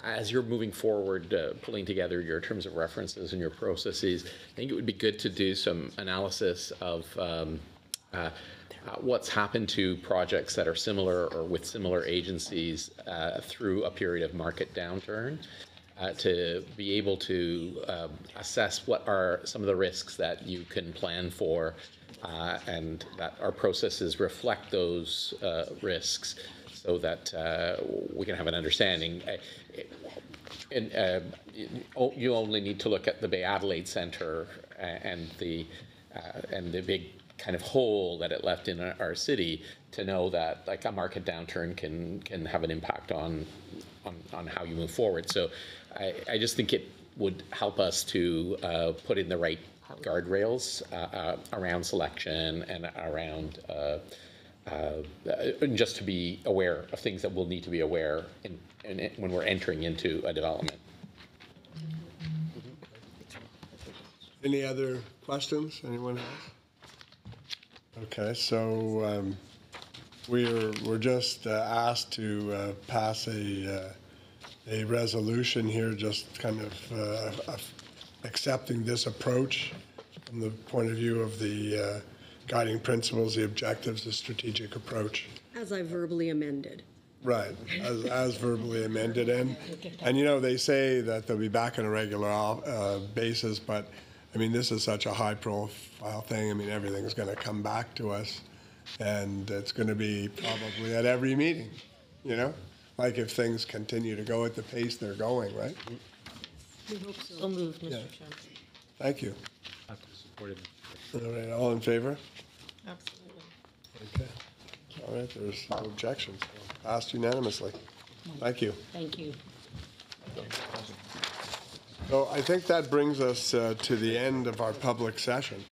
as you're moving forward, pulling together your terms of references and your processes, I think it would be good to do some analysis of what's happened to projects that are similar or with similar agencies through a period of market downturn, to be able to assess what are some of the risks that you can plan for, and that our processes reflect those risks, so that we can have an understanding. You only need to look at the Bay Adelaide Centre and the big kind of hole that it left in our city to know that like a market downturn can have an impact on how you move forward. So I just think it would help us to put in the right guardrails around selection and around just to be aware of things that we'll need to be aware when we're entering into a development. Any other questions? Anyone else? Okay, so we're just asked to pass a resolution here, just kind of accepting this approach from the point of view of the guiding principles, the objectives, the strategic approach. As I verbally amended. Right, as verbally amended. And they say that they'll be back on a regular basis, but I mean, this is such a high-profile thing. I mean, everything's going to come back to us, and it's going to be probably at every meeting, like if things continue to go at the pace they're going, right? We hope so. So moved, Mr. Chairman. Thank you. I have to support it. All right, all in favor? Absolutely. Okay. All right, there's no objections. Passed unanimously. Thank you. Thank you. So I think that brings us to the end of our public session.